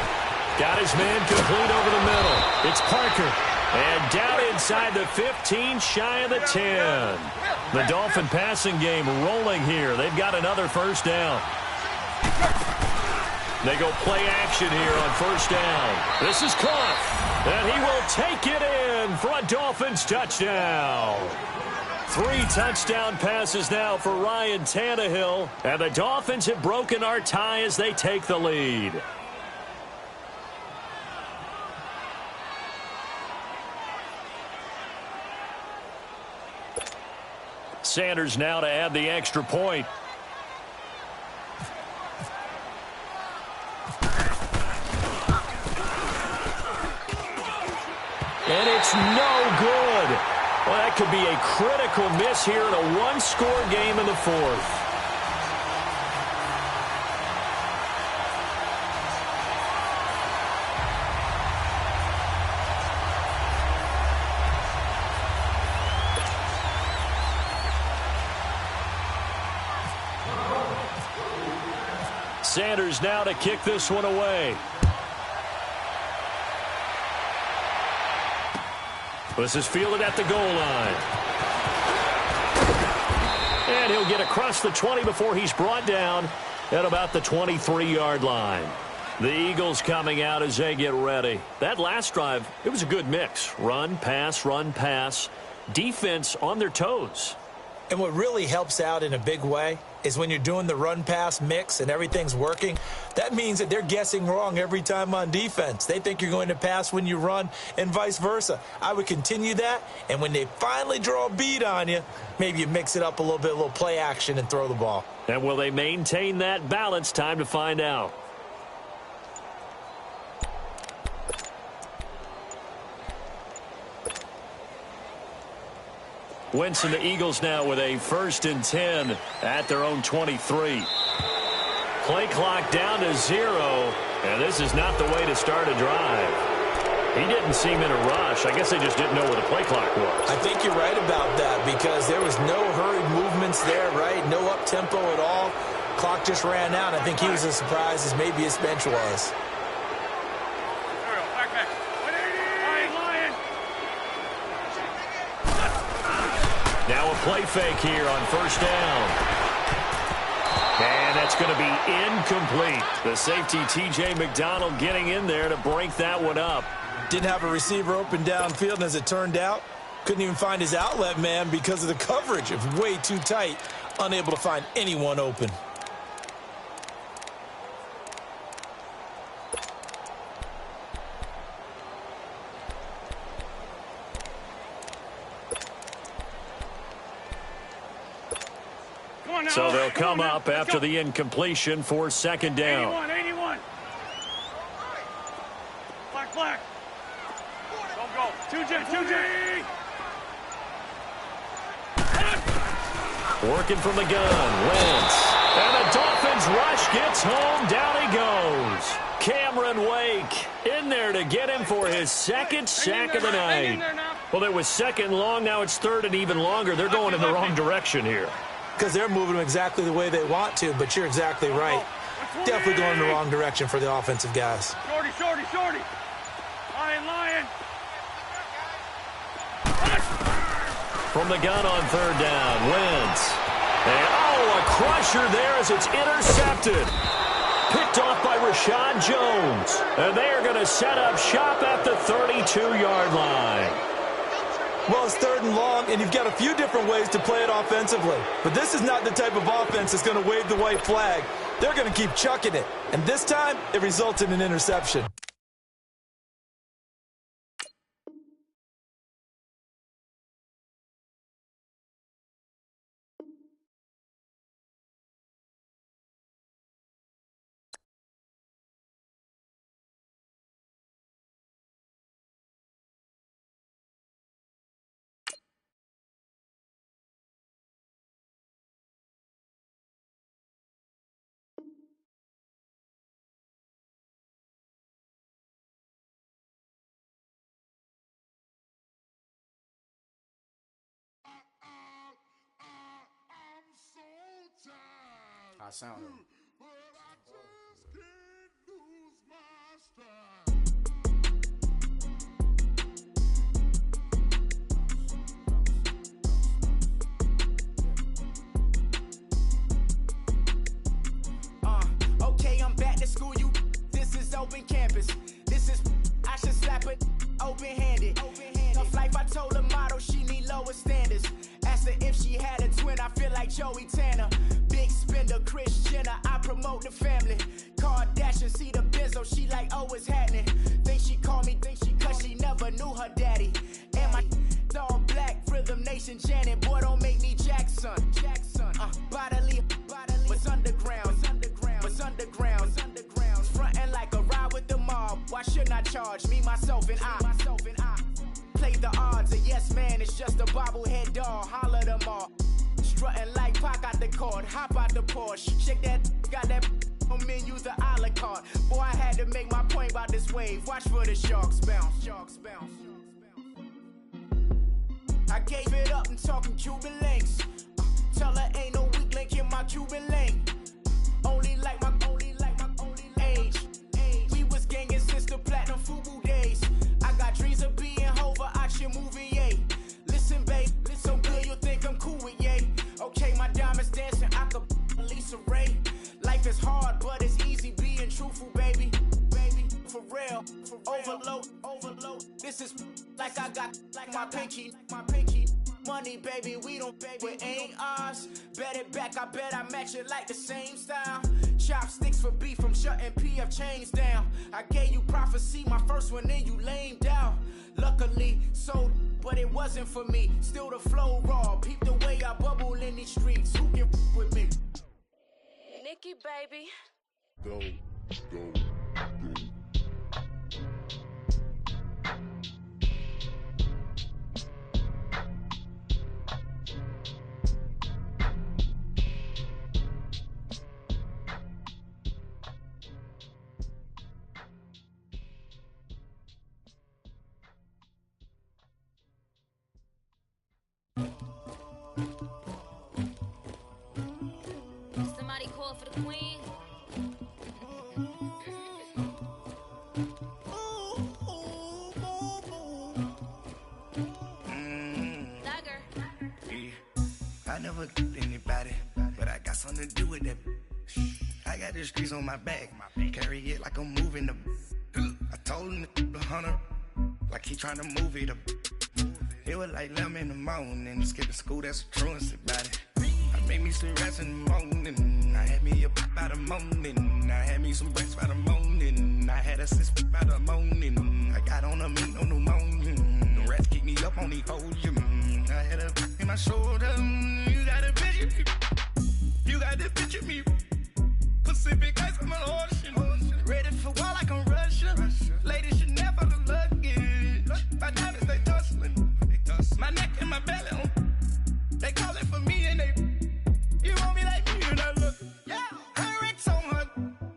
Speaker 1: Got his man complete over the middle. It's Parker. And down inside the 15, shy of the 10. The Dolphin passing game rolling here. They've got another first down. They go play action here on first down. This is caught. And he will take it in for a Dolphins touchdown. 3 touchdown passes now for Ryan Tannehill. And the Dolphins have broken our tie as they take the lead. Sanders now to add the extra point. And it's no good. Well, that could be a critical miss here in a one-score game in the 4th. Sanders now to kick this one away. This is fielded at the goal line. And he'll get across the 20 before he's brought down at about the 23-yard line. The Eagles coming out as they get ready. That last drive, it was a good mix. Run, pass, defense on their toes.
Speaker 2: And what really helps out in a big way is when you're doing the run-pass mix and everything's working, that means that they're guessing wrong every time on defense. They think you're going to pass when you run and vice versa. I would continue that, and when they finally draw a bead on you, maybe you mix it up a little play action and throw the ball.
Speaker 1: And will they maintain that balance? Time to find out. Wentz and the Eagles now with a 1st and 10 at their own 23. Play clock down to 0, and this is not the way to start a drive. He didn't seem in a rush. I guess they just didn't know where the play clock was.
Speaker 2: I think you're right about that because there was no hurried movements there, right? No up-tempo at all. Clock just ran out. I think he was as surprised as maybe his bench was.
Speaker 1: Now a play fake here on 1st down. And that's going to be incomplete. The safety, T.J. McDonald, getting in there to break that one up.
Speaker 2: Didn't have a receiver open downfield, and as it turned out, couldn't even find his outlet man because of the coverage. It was way too tight, unable to find anyone open.
Speaker 1: So they'll come up after the incompletion for 2nd down.
Speaker 4: 81. Black. Go. 2J.
Speaker 1: Working from the gun, Wentz. And the Dolphins rush gets home. Down he goes. Cameron Wake in there to get him for his 2nd sack of the night. Well, it was 2nd long. Now it's 3rd and even longer. They're going in the wrong direction here.
Speaker 2: Because they're moving them exactly the way they want to, but you're exactly right. Definitely going in the wrong direction for the offensive guys.
Speaker 4: Shorty. Lion.
Speaker 1: From the gun on 3rd down, Wentz. And, a crusher there as it's intercepted. Picked off by Rashad Jones. And they are going to set up shop at the 32-yard line.
Speaker 2: Well, it's 3rd and long, and you've got a few different ways to play it offensively. But this is not the type of offense that's going to wave the white flag. They're going to keep chucking it. And this time, it results in an interception.
Speaker 5: I sound it.
Speaker 6: Okay, I'm back to school. This is open campus. I should slap it open-handed. Tough life, I told the model she need lower standards. Asked her if she had a twin, I feel like Joey Tanner. Big spender, Kris Jenner, I promote the family. Kardashian, see the Benzo, she like, oh, it's happening. Think she called me, cause she never knew her daddy. And my all black, Rhythm Nation, Janet, boy, don't make me Jackson. Bodily, what's underground? Frontin' like a ride with the mob. Why shouldn't I charge me, myself, and I? Play the odds, a yes man, it's just a bobblehead doll. Holler them all. Strutting like Pac out the court, hop out the Porsche. Shake that, got that on menu, the a la carte. Boy, I had to make my point about this wave. Watch for the sharks bounce. I gave it up and talking Cuban links. Tell her ain't no weak link in my Cuban lane. Only like my age. We was gangin' since the platinum FUBU days. I got dreams of being Hova, I should movie, yay. Listen, babe, so good you'll think I'm cool with yay. Okay, my diamonds dancing, I could Lisa Ray. Life is hard, but it's easy being truthful, baby. For real, overload. This is like I got like my pinky. Money, baby, we don't pay, it ain't ours. Bet it back, I bet I match it like the same style. Chopsticks for beef, I'm shutting PF chains down. I gave you prophecy, my first one, then you lamed out. Luckily, sold, but it wasn't for me. Still the flow raw, peep the way I bubble in these streets. Who can with me?
Speaker 7: Nikki, baby.
Speaker 5: Go.
Speaker 7: Somebody call for the queen.
Speaker 8: I never killed anybody, but I got something to do with that. I got the streets on my back, carry it like I'm moving the. I told him to the hunter, like he trying to move it up. It was like 11 in the morning, skipping school, that's a truancy about it. I made me some rats in the morning, I had me a pop by the morning, I had me some breaks by the morning, I had a sis by the morning, I got on a meat on the morning, the rats keep me up on the podium, I had a in my shoulder, you got a picture me, you got the picture me, Pacific ice on the ocean, ready for war like I'm Russia, ladies should never the luggage, my diamonds they tussling, my neck and my belly, they calling for me and they, you want me like me and I look, yeah, her Rex on her,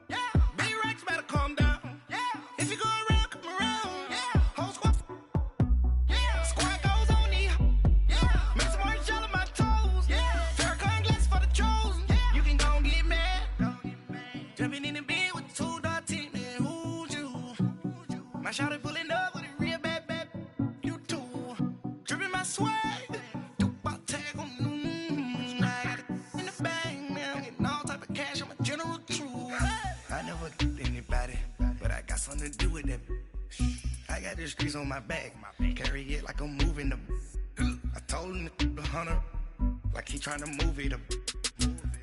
Speaker 8: yeah, B-Rex better calm down, yeah, if you go around, come around, yeah, whole squad, yeah, squad goes on me, yeah, make some orange gel on my toes, yeah, Farrakhan glass for the trolls, yeah, you can go and get mad, jumping in the bed with 2 dark teeth, man, who's you, my shawty pulling up with a real bad, you too, dripping my swag, something to do with that. I got the streets on my back, carry it like I'm moving the. I told him to the hunter, like he trying to move it up.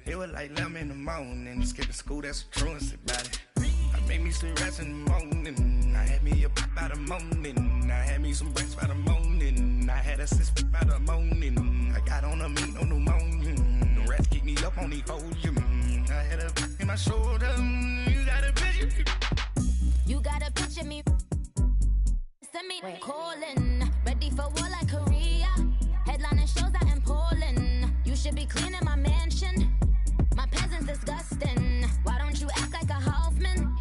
Speaker 8: It was like 11 in the morning, skipping school, that's a truancy about it. I made me some rats in the morning, I had me a pop by the morning, I had me some breaks by the morning, I had a sis by the morning, I got on a meat on the morning, the rats keep me up on the podium, I had a in my shoulder, you got a picture.
Speaker 7: You gotta picture me. Send me calling. Ready for war like Korea. Headlining shows out in Poland. You should be cleaning my mansion. My peasants disgusting. Why don't you act like a Hoffman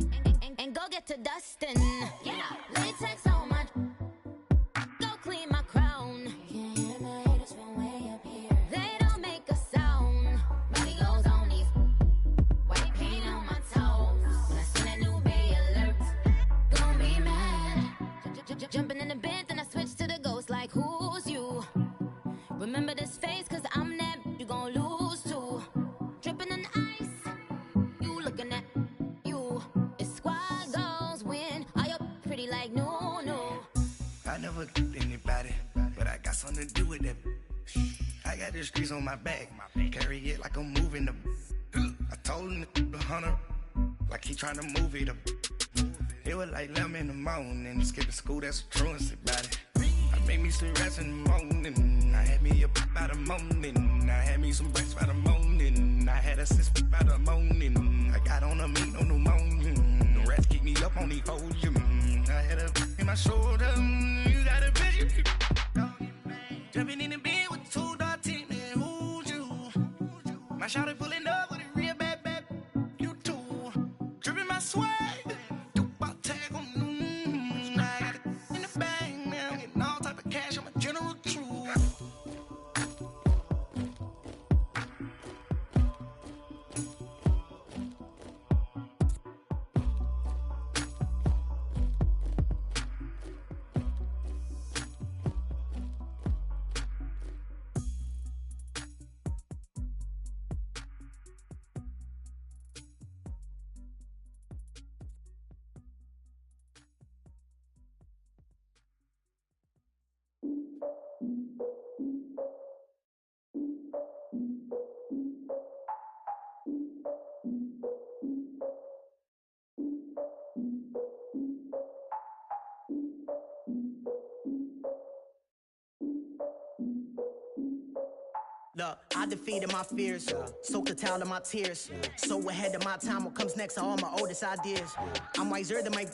Speaker 7: and go get to dustin'? Yeah, latex on my. Go clean my crown. You can hear my haters from way up here. They don't make a sound. Money goes on these. White paint on my toes. When I send a new bay alert. Be mad. Jumping in the bed, then I switch to the ghost like who's you? Remember this face, cause I'm that you gon' lose too. Dripping in ice, you looking at you. It's squad goals win. Are you pretty like no?
Speaker 8: I never killed anybody, but I got something to do with that. I got the streets on my back, carry it like I'm moving the. I told him to the hunter, like he trying to move it up. It was like 11 in the morning, skipping school, that's a truancy about it. I made me some rats in the morning, I had me a pop by the morning, I had me some breaks by the morning, I had a sis by the morning, I got on a meat on the morning, the rats keep me up on the podium, I had a in my shoulder, you got a picture, jumping in the bed with 2 dark teeth, man, who's you, my shawty pulling up with a real bad, you too, dripping my swag.
Speaker 9: Look, I defeated my fears, soaked a towel in my tears. So ahead of my time, what comes next are all my oldest ideas. I'm wiser than my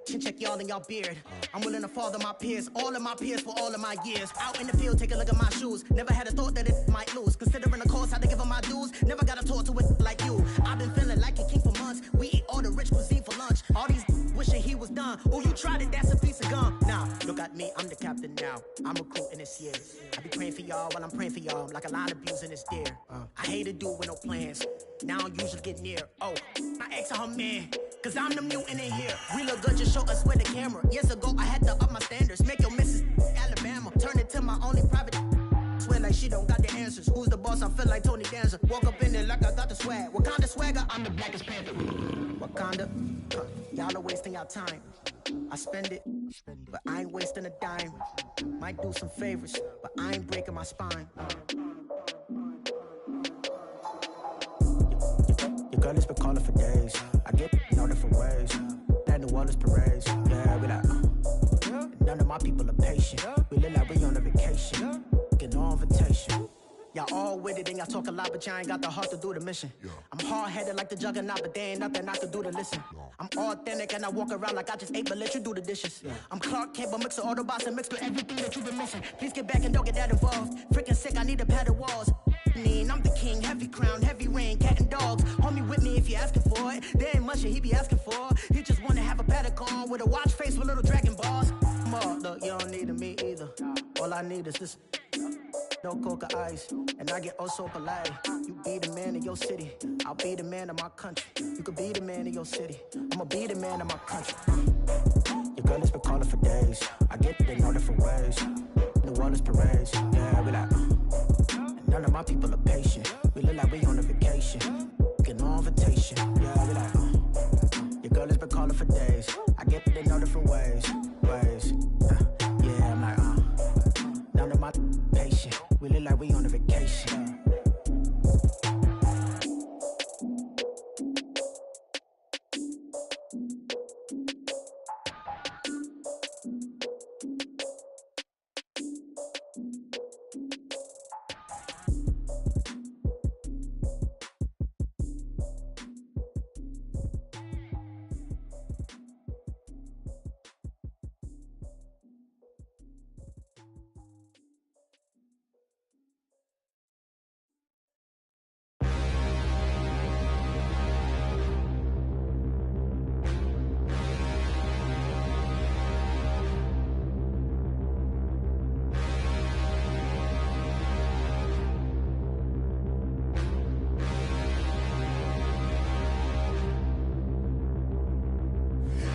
Speaker 9: chin check y'all in y'all beard. I'm willing to father my peers, all of my peers for all of my years. Out in the field, take a look at my shoes. Never had a thought that it might lose. Considering the cost, had to give them my dues. Never got to talk to it like you. I've been feeling like a king for months. We eat all the rich cuisine for lunch. All these wishing he was done. Oh, you tried it, that's a piece of gum. Now, look at me, I'm the captain now. I'm recruiting this year. I be praying for y'all while I'm praying for y'all. Like a line abusing this deer. I hate a dude with no plans. Now I don't usually get near. Oh, my ex and her man. Cause I'm the mutant in here. We look good, just show us where the camera. Years ago, I had to up my standards. Make your missus Alabama. Turn it to my only private. Swear like she don't got the answers. Who's the boss? I feel like Tony Danza. Walk up in there like I got the swag. Wakanda swagger, I'm the blackest panther. Wakanda, y'all are wasting your time. I spend it, but I ain't wasting a dime. Might do some favors, but I ain't breaking my spine. Your girl has been calling for days. I get in all different ways. That New Orleans parades. Yeah, we like, none of my people are patient. We look like we on a vacation. Get no invitation. Y'all all with it and y'all talk a lot, but y'all ain't got the heart to do the mission. I'm hard-headed like the juggernaut, but there ain't nothing I can do to listen. I'm authentic and I walk around like I just ate, but let you do the dishes. I'm Clark Kent, but mix of Autobots and mix with everything that you've been missing. Please get back and don't get that involved. Freaking sick, I need a padded walls. I'm the king, heavy crown, heavy rain, cat and dogs. Homie with me if you're asking for it. There ain't much that he be asking for. He just wanna have a paddock on with a watch face with little dragon balls. Look, you don't need me either. All I need is this. No coca ice, and I get oh so polite. You be the man of your city, I'll be the man of my country. You could be the man of your city, I'ma be the man of my country. Your girl has been calling for days. I get it in all different ways. New Orleans parades, yeah, we like. And none of my people are patient. We look like we on a vacation. Get no invitation, yeah, we like. Your girl has been calling for days. I get it in all different ways. Yeah, I'm like, none of my patient. We look like we on a vacation.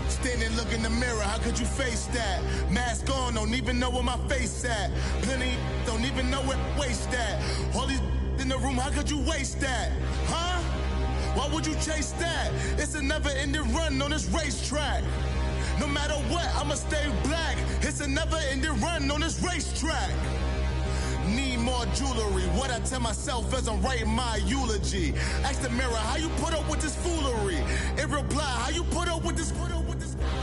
Speaker 10: Standing, look in the mirror, how could you face that? Mask on, don't even know where my face at. Plenty, don't even know where waste at. All these in the room, how could you waste that? Huh? Why would you chase that? It's a never-ending run on this racetrack. No matter what, I'ma stay black. It's a never-ending run on this racetrack. Need more jewelry. What I tell myself as I'm writing my eulogy. Ask the mirror, how you put up with this foolery? It reply, how you put up with this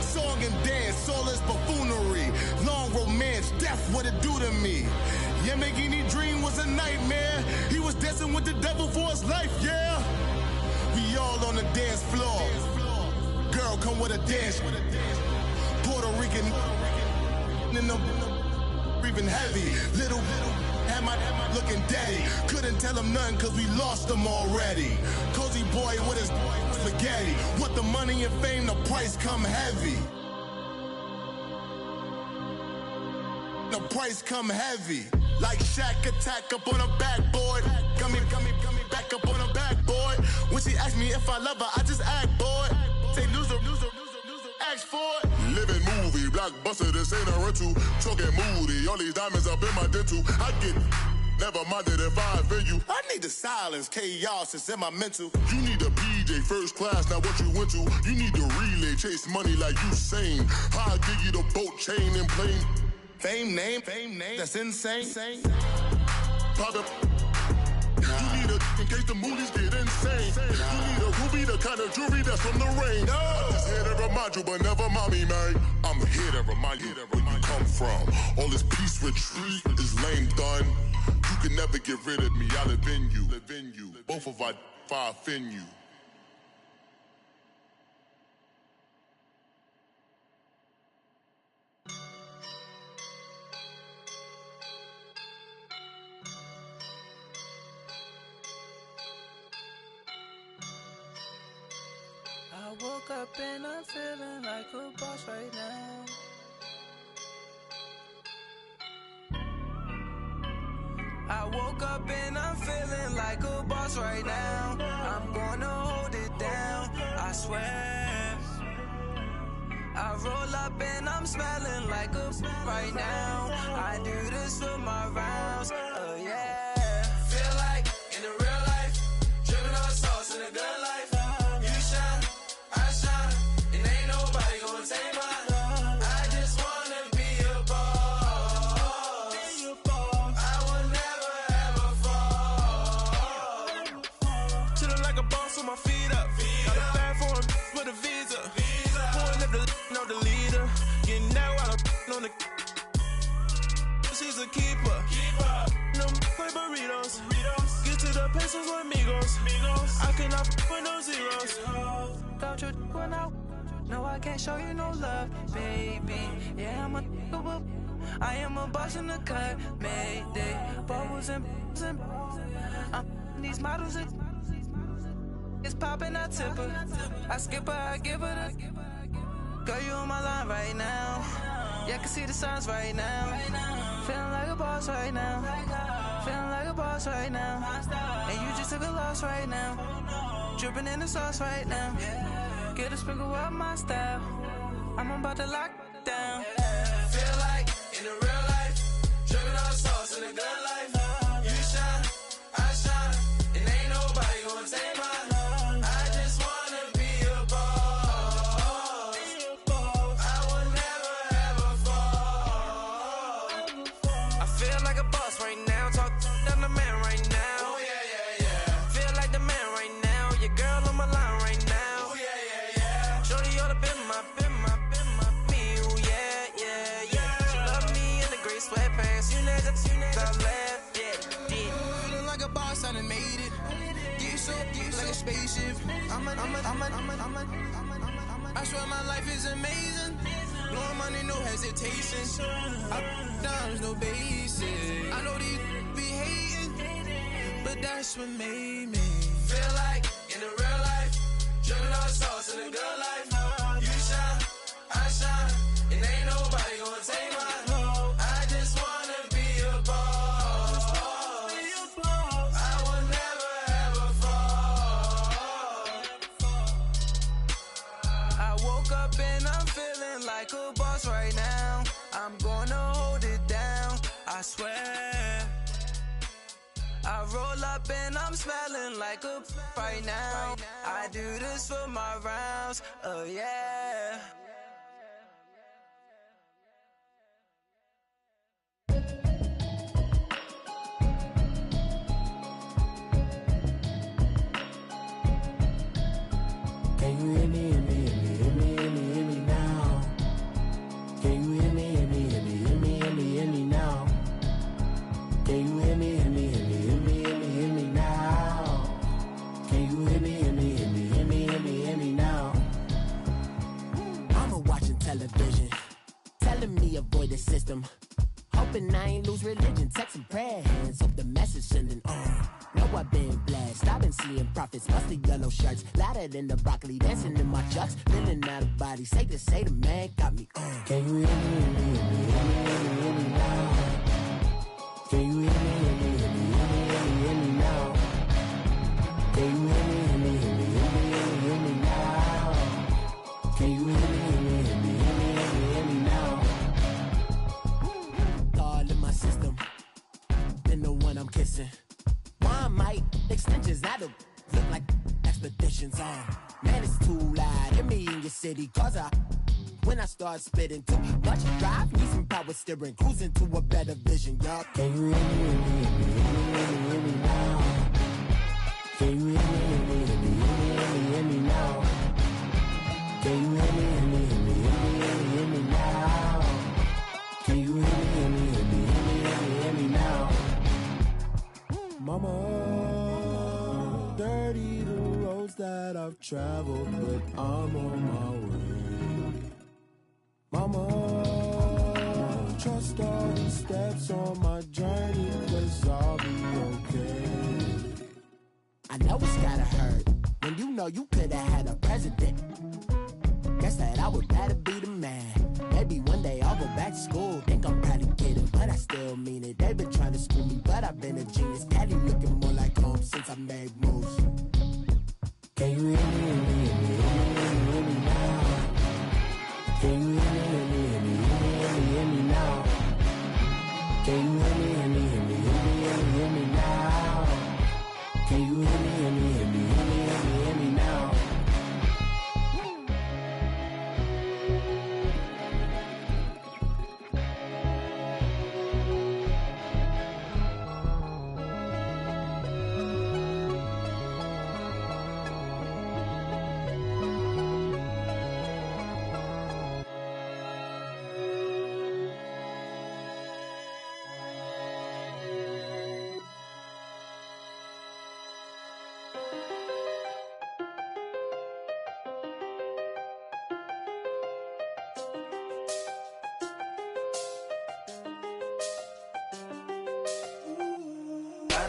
Speaker 10: song and dance, all this buffoonery. Long romance, death, what it do to me? Yamagini dream was a nightmare. He was dancing with the devil for his life, yeah. We all on the dance floor. Girl, come with a dance. Puerto Rican in the breathing heavy. Little had my looking daddy. Couldn't tell him nothing cause we lost him already. Cozy boy with his spaghetti. With the money and fame, the price come heavy. The price come heavy. Like Shaq attack up on a backboard. Got me back up on a backboard. When she asked me if I love her, I just act bored. Say loser, ask for it. Living movie, blockbuster, this ain't a rental. Talking moody, all these diamonds up in my dental. I get never minded if I offend you. I need the silence, chaos is in my mental. You need a PJ first class, not what you went to. You need the relay, chase money like you sane. I'll give you the boat chain and plane. Fame name, that's insane. Private. You need a in case the movies get insane. You need a ruby, the kind of jewelry that's from the rain. No. I'm just here to remind you, but never mommy, man. I'm here to remind you where you come from. All this peace retreat is lame done. You can never get rid of me. I live in you. Both of our fire offend you.
Speaker 11: I woke up and I'm feeling like a boss right now. I woke up and I'm feeling like a boss right now. I'm gonna hold it down, I swear. I roll up and I'm smelling like a right now. I do this for my rounds, oh yeah. Feel like in the real life, dripping on sauce in a good life. You shine, I shine, and ain't nobody gonna take mine. I just wanna be a boss. I will never ever fall. Chillin' like a boss with my feet up. Got a bag for him with a visa. Pulling up the leader. Getting out while I'm on the. She's a keeper. No play burritos. Get to the pesos with amigos. I cannot with no zeros. Don't you run out? No, I can't show you no love, baby. Yeah, I am a boss in the cut. Mayday. Bubbles and these models. It's popping, I tip her. I skip her, I give her the. Girl, you on my line right now. Yeah, I can see the signs right now. Feeling like a boss right now. Feeling like a boss right now. And you just took a loss right now. Dripping in the sauce right now. Get a sprinkle up my style. I'm about to lock down. Feel like in the real life, dripping on sauce in the good life. You shine, I shine, and ain't nobody gonna take mine. I just wanna be a boss. I will never ever fall. I feel like a boss right now. Talk to the man right now. Oh yeah. Feel like the man right now. Your girl on my line right now. Oh yeah. Shorty oughta been my me. Oh yeah. She love me in the gray sweatpants. You never I left. Yeah. Feeling like a boss, I done made it. Get so like a spaceship. I swear my life is amazing. Blowing money, no hesitation. Up, downs, no basic. I know these be hating, but that's what made me. Feel like in the real life, dripping on sauce in the good life. You shine, I shine, and ain't nobody gonna take mine. I just wanna be a boss. I will never ever fall. I woke up and I'm feeling like a boss right now. I'm gonna hold it down, I swear. I roll up and I'm smelling like a right now. I do this for my rounds, oh yeah.
Speaker 3: Can you hear me, hear me, hear me, hear me, hear me now? Can you hear me, hear me, hear me, hear me, hear me, hear me now? Can you hear me, hear me, hear me, hear me, hear me, hear me now? Can you hear me, hear me, hear me, hear me, hear me, hear me now? Mama watching television, telling me avoid the system. Hoping I ain't lose religion, texting prayer hands, hope the message sending on. Know I've been blessed, I've been seeing prophets, mustard yellow shirts, louder than the broccoli, dancing in my chucks, feeling out of body, safe to say the man got me on. Can you hear me, hear me, hear me, hear me, hear me, hear me now? Can you hear me, hear me, hear me, hear me, hear me, hear me now? Can you hear me, hear me, hear me, hear me, hear me, hear me now? Can you hear me, hear me, hear me, hear me, hear me, hear me now? All in my system, been the one I'm kissing. One might extensions that'll look like expeditions on. Man, it's too loud. Hear me in your city, cause when I start spitting too much drive, need some power steering, cruising to a better vision, y'all. Can you hear me, hear me, hear me, hear me, hear me, hear me now? Can you hear me, hear me, hear me, hear me, hear me, hear me now? Can you hear me, hear me, hear me, hear me, hear me, hear me now? Can you hear me, hear me, hear me, hear me, hear me, hear me now? Mama, dirty the roads that I've traveled, but I'm on my way. Mama, trust all the steps on my journey, 'cause I'll be okay. I know it's gotta hurt when you know you could've had a president. Guess that I would rather be the man. Maybe one day I'll go back to school. Think I'm probably kidding, but I still mean it. They've been trying to school me, but I've been a make moves. Can you hear me, hear me, hear me, hear me now? Can you hear me, hear me, hear me, hear me now? Can you hear me, hear me, hear me, hear me now? Can you hear me, hear me, hear me, hear me now?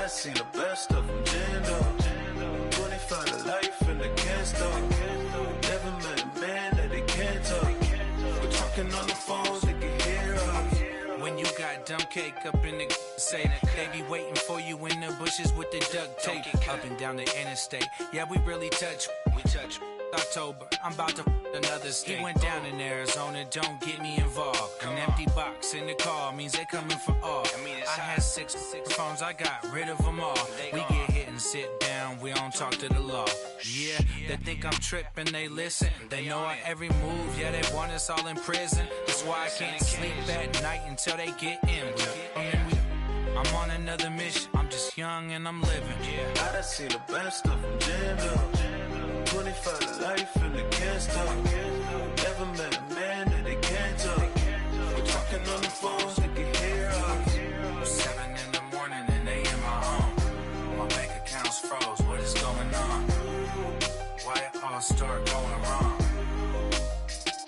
Speaker 12: I seen the best of them jammed up. 25 to life and they can't stop. Never met a man that they can't talk. We're talking on the phones, they can hear us.
Speaker 11: When you got dumb cake up in the say that they be waiting for you in the bushes with the duct tape up and down the interstate. Yeah, we really touch. We touch. October, I'm about to another state. He went down in Arizona, don't get me involved. An empty box in the car means they coming for all. I had six phones, I got rid of them all. We get hit and sit down, we don't talk to the law. Yeah, they think I'm tripping, they listen. They know our every move, yeah, they want us all in prison. That's why I can't sleep at night until they get in. I'm on another mission, I'm just young and I'm living.
Speaker 12: Yeah, I done seen the best of them jammed up. 25 to life and they can't stop. Never met a man that they can't talk. We're talking on the phones, they can hear us.
Speaker 11: 7 in the morning and they in my home. My bank account's froze, what is going on? Why it all start going wrong?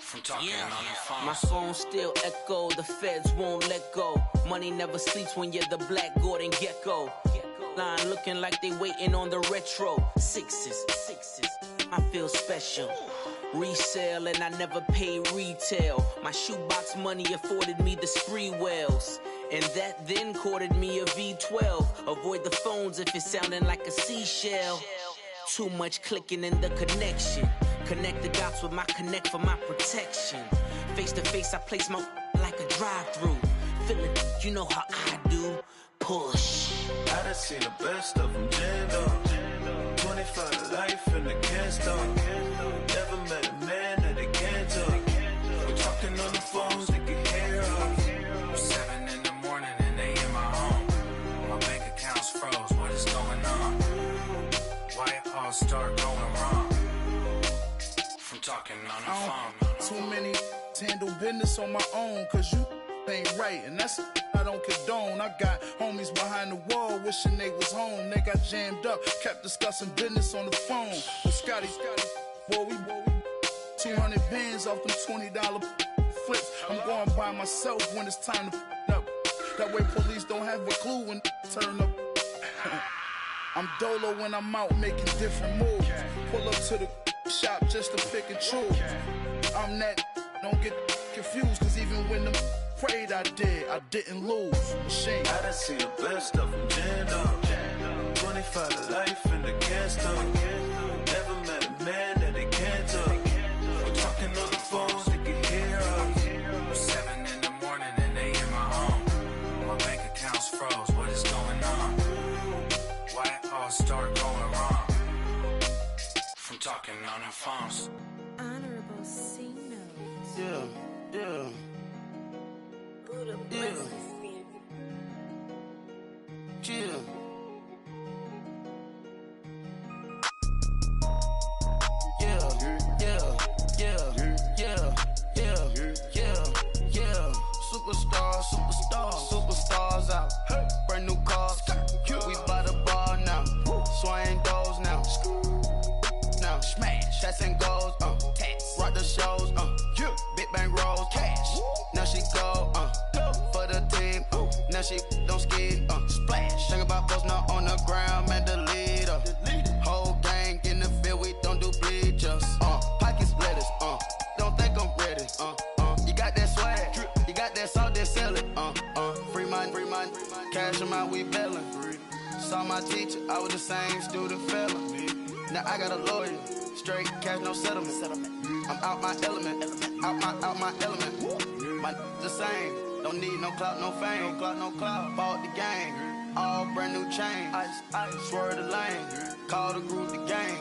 Speaker 11: From talking on the phone.
Speaker 13: My phone still echo, the feds won't let go. Money never sleeps when you're the Black Gordon Gecko. Line looking like they waiting on the retro. Sixes, I feel special. Resale and I never pay retail. My shoebox money afforded me the spree wells. And that then courted me a V12. Avoid the phones if it's sounding like a seashell. Too much clicking in the connection. Connect the dots with my connect for my protection. Face to face I place my like a drive-through. Feeling, you know how I do. Push.
Speaker 12: I done seen the best of them jammed up. 25 to life and they can't stop. Never met a man that they can't talk. We're talking on the phones, they can hear us.
Speaker 11: 7 in the morning and they in my home. My bank account's froze, what is going on? Why it all start going wrong? From talking on the phone.
Speaker 10: Too many handle business on my own, cause you ain't right, and that's I don't condone. I got homies behind the wall wishing they was home. They got jammed up, kept discussing business on the phone. With Scotty, boy, we 200 bands off them $20 flips. I'm going by myself when it's time to up. That way police don't have a clue when turn up. I'm dolo when I'm out making different moves. Pull up to the shop just to pick and choose. I'm that, don't get confused, cause even when them prayed I didn't lose. Machine.
Speaker 12: I done seen the best of them jammed up. 25 to life and they can't stop. Never met a man that they can't talk. We're talking on the phones, they can hear us.
Speaker 11: 7 in the morning and they in my home. My bank account's froze, what is going on? Why it all start going wrong? From talking on the phones.
Speaker 14: Honorable C notes.
Speaker 8: Yeah. Chill. Superstars out. Brand new cars. We by the bar now. Swaying doors now. Now smash. Shots and goals. Rock the shows. Big bang rolls. Cash. Now she go. For the team. Now she don't skid. Splash. Think about post now on the ground. Man, the leader. Whole gang in the field. We don't do bleachers. Pockets lettuce. Don't think I'm ready. You got that swag. You got that salt, that sell it. Free mind. Cash them out, we bellin'.
Speaker 15: saw my teacher, I was the same student fella. Now I got a lawyer, straight cash, no settlement. I'm out my element, out my element. My the same, don't need no clout, no fame. No clout, bought the game, all brand new chain. Ice, swerve the lane, call the group the gang.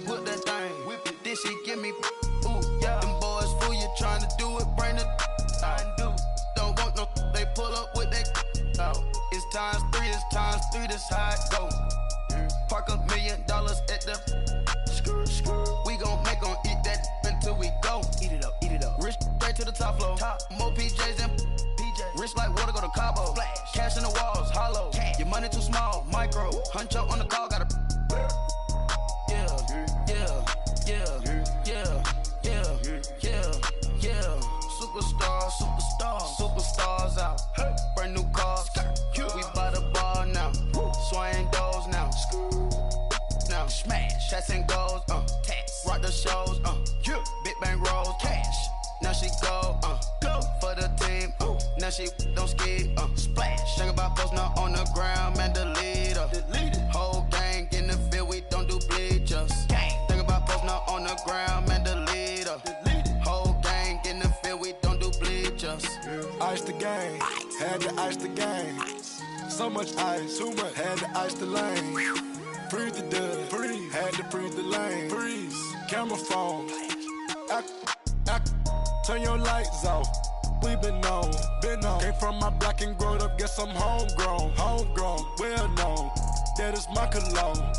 Speaker 15: Whip that thing, whip it, this shit give me, ooh, yeah. Them boys fool you trying to do it, bring the don't want no, they pull up with that It's times three, this how it go. Park $1 million at the we gon' make 'em eat that until we go. Eat it up. Rich straight to the top floor. More PJs than PJs. Rich like water, go to Cabo. Splash. Cash in the walls, hollow. Cash. Your money too small, micro. Hunch up on the call, gotta. Superstars out. Hey. Brand new cars. We by the bar now. Swaying doors now. Now smash. Shots and goals. Rock the shows. Big bang rolls. Cash. Now she go. For the team. Now she don't ski. Splash. Think about posting up on the ground, man. Delete her. Whole gang in the field. We don't do bleachers. Think about posting up on the ground, man. Delete her. Whole gang in the field. We don't do bleachers.
Speaker 16: Ice the game, had to ice the game. So much ice, too much, had to ice the lane. Freeze the dud, freeze, had to freeze the lane. Freeze, camera phone. Turn your lights off. We been on. Came from my block and growed up, guess I'm homegrown, well known. That is my cologne.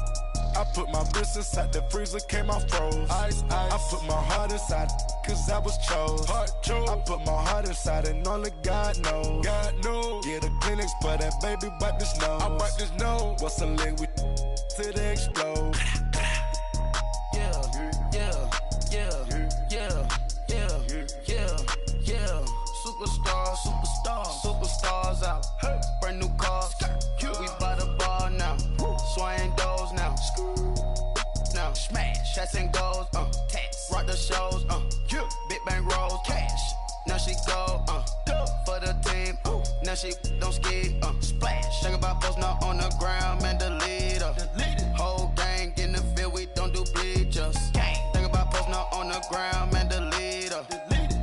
Speaker 16: I put my wrist inside the freezer, came out froze. Ice. I put my heart inside, cause I was chose. I put my heart inside and only God knows. Yeah, the clinics, but that baby wipe this nose. I wipe this nose. What's a leg with till they explode? Superstars out. Hey. Brand new cars. We by the bar now. Swaying doors now. Now smash. Shots and goals. Rock the shows. Big bang rolls. Cash. Now she go. For the team. Now she don't ski. Splash. Think about posting up on the ground, man. Delete her. Whole gang in the field. We don't do bleachers. Think about posting up on the ground, man. Delete her.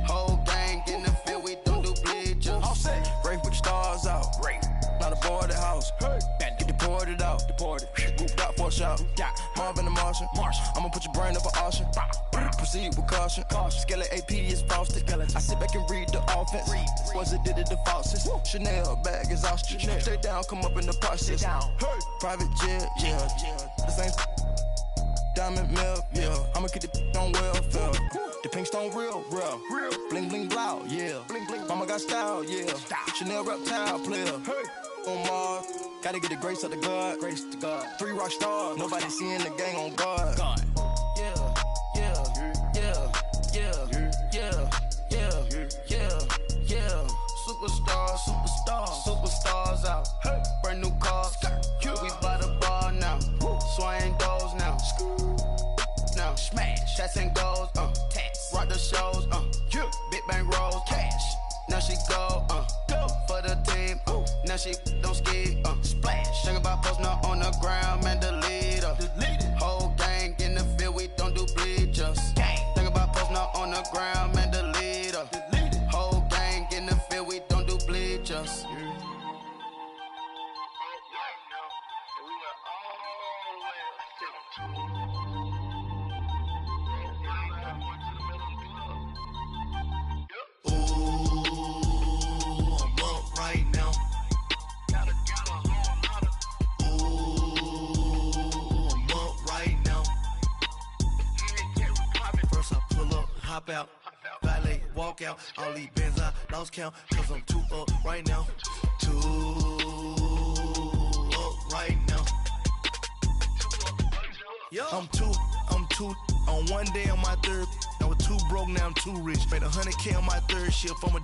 Speaker 16: Whole gang in the field. We don't do bleachers.
Speaker 15: Race with the stars out. Not a boarded house. Get deported out. Group got for a shot. Marvin the Martian. I'ma put your brain up for auction. Proceed with caution. Skeleton AP is frosted. I sit back and read the offense. Was it did it the faucets? Chanel bag is ostrich. Stay down, come up in the process. Private jet, yeah. The same diamond milk, yeah. I'ma keep the on welfare. The pink stone real. Bling bling blow, yeah. Mama got style, yeah. Chanel reptile player. On Mars, gotta get the grace of the God. 3 rock stars, nobody seeing the gang on guard. Superstars out. Brand new cars. We by the bar now. Swaying doors now. Now smash. Shots and goals. Rock the shows. Big bang rolls. Cash. Now she go. For the team. Now she don't ski. Splash. Think about posting up on the ground, man. Delete her. Whole gang in the field. We don't do bleachers. Think about posting up on the ground, man. Delete her. Whole gang in the field. We don't do bleachers.
Speaker 8: Hop out, valet, walk out. All these bands I lost count, cause I'm too up right now. Too up right now. I'm too on one day on my third. I was too broke, now I'm too rich. Made 100K on my third shift. I'm a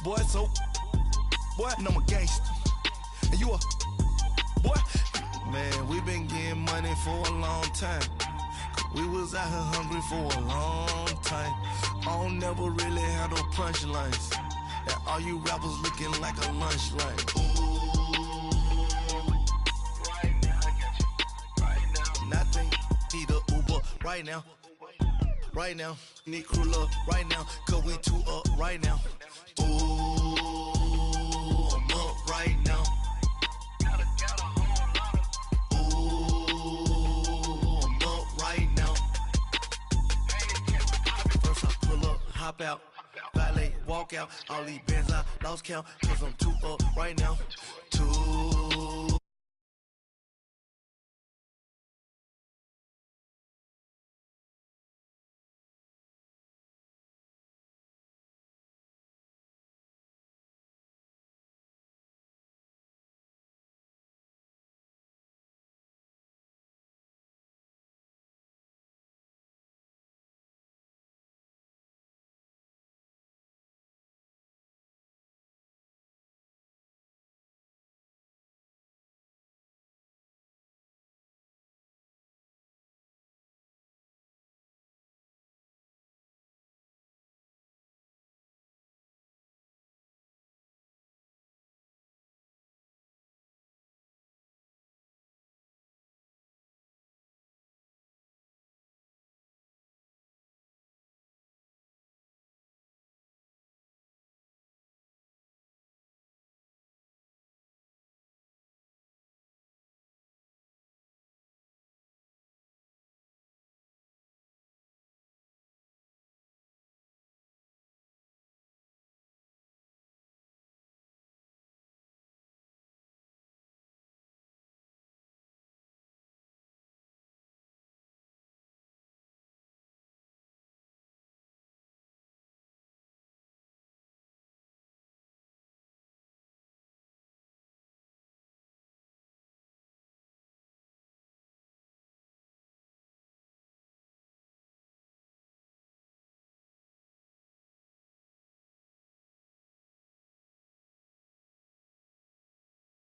Speaker 8: boy, so boy, and I'm a gangster. And you a boy. Man, we been getting money for a long time. We was out here hungry for a long time. I don't never really have no punchlines. And all you rappers looking like a lunch line. right now. Right now, need crew up right now, cause we two up right now. Ooh, I'm up right now. Ooh, I'm up right now. First I pull up, hop out, valet, walk out. All these bands I lost count, cause I'm two up right now.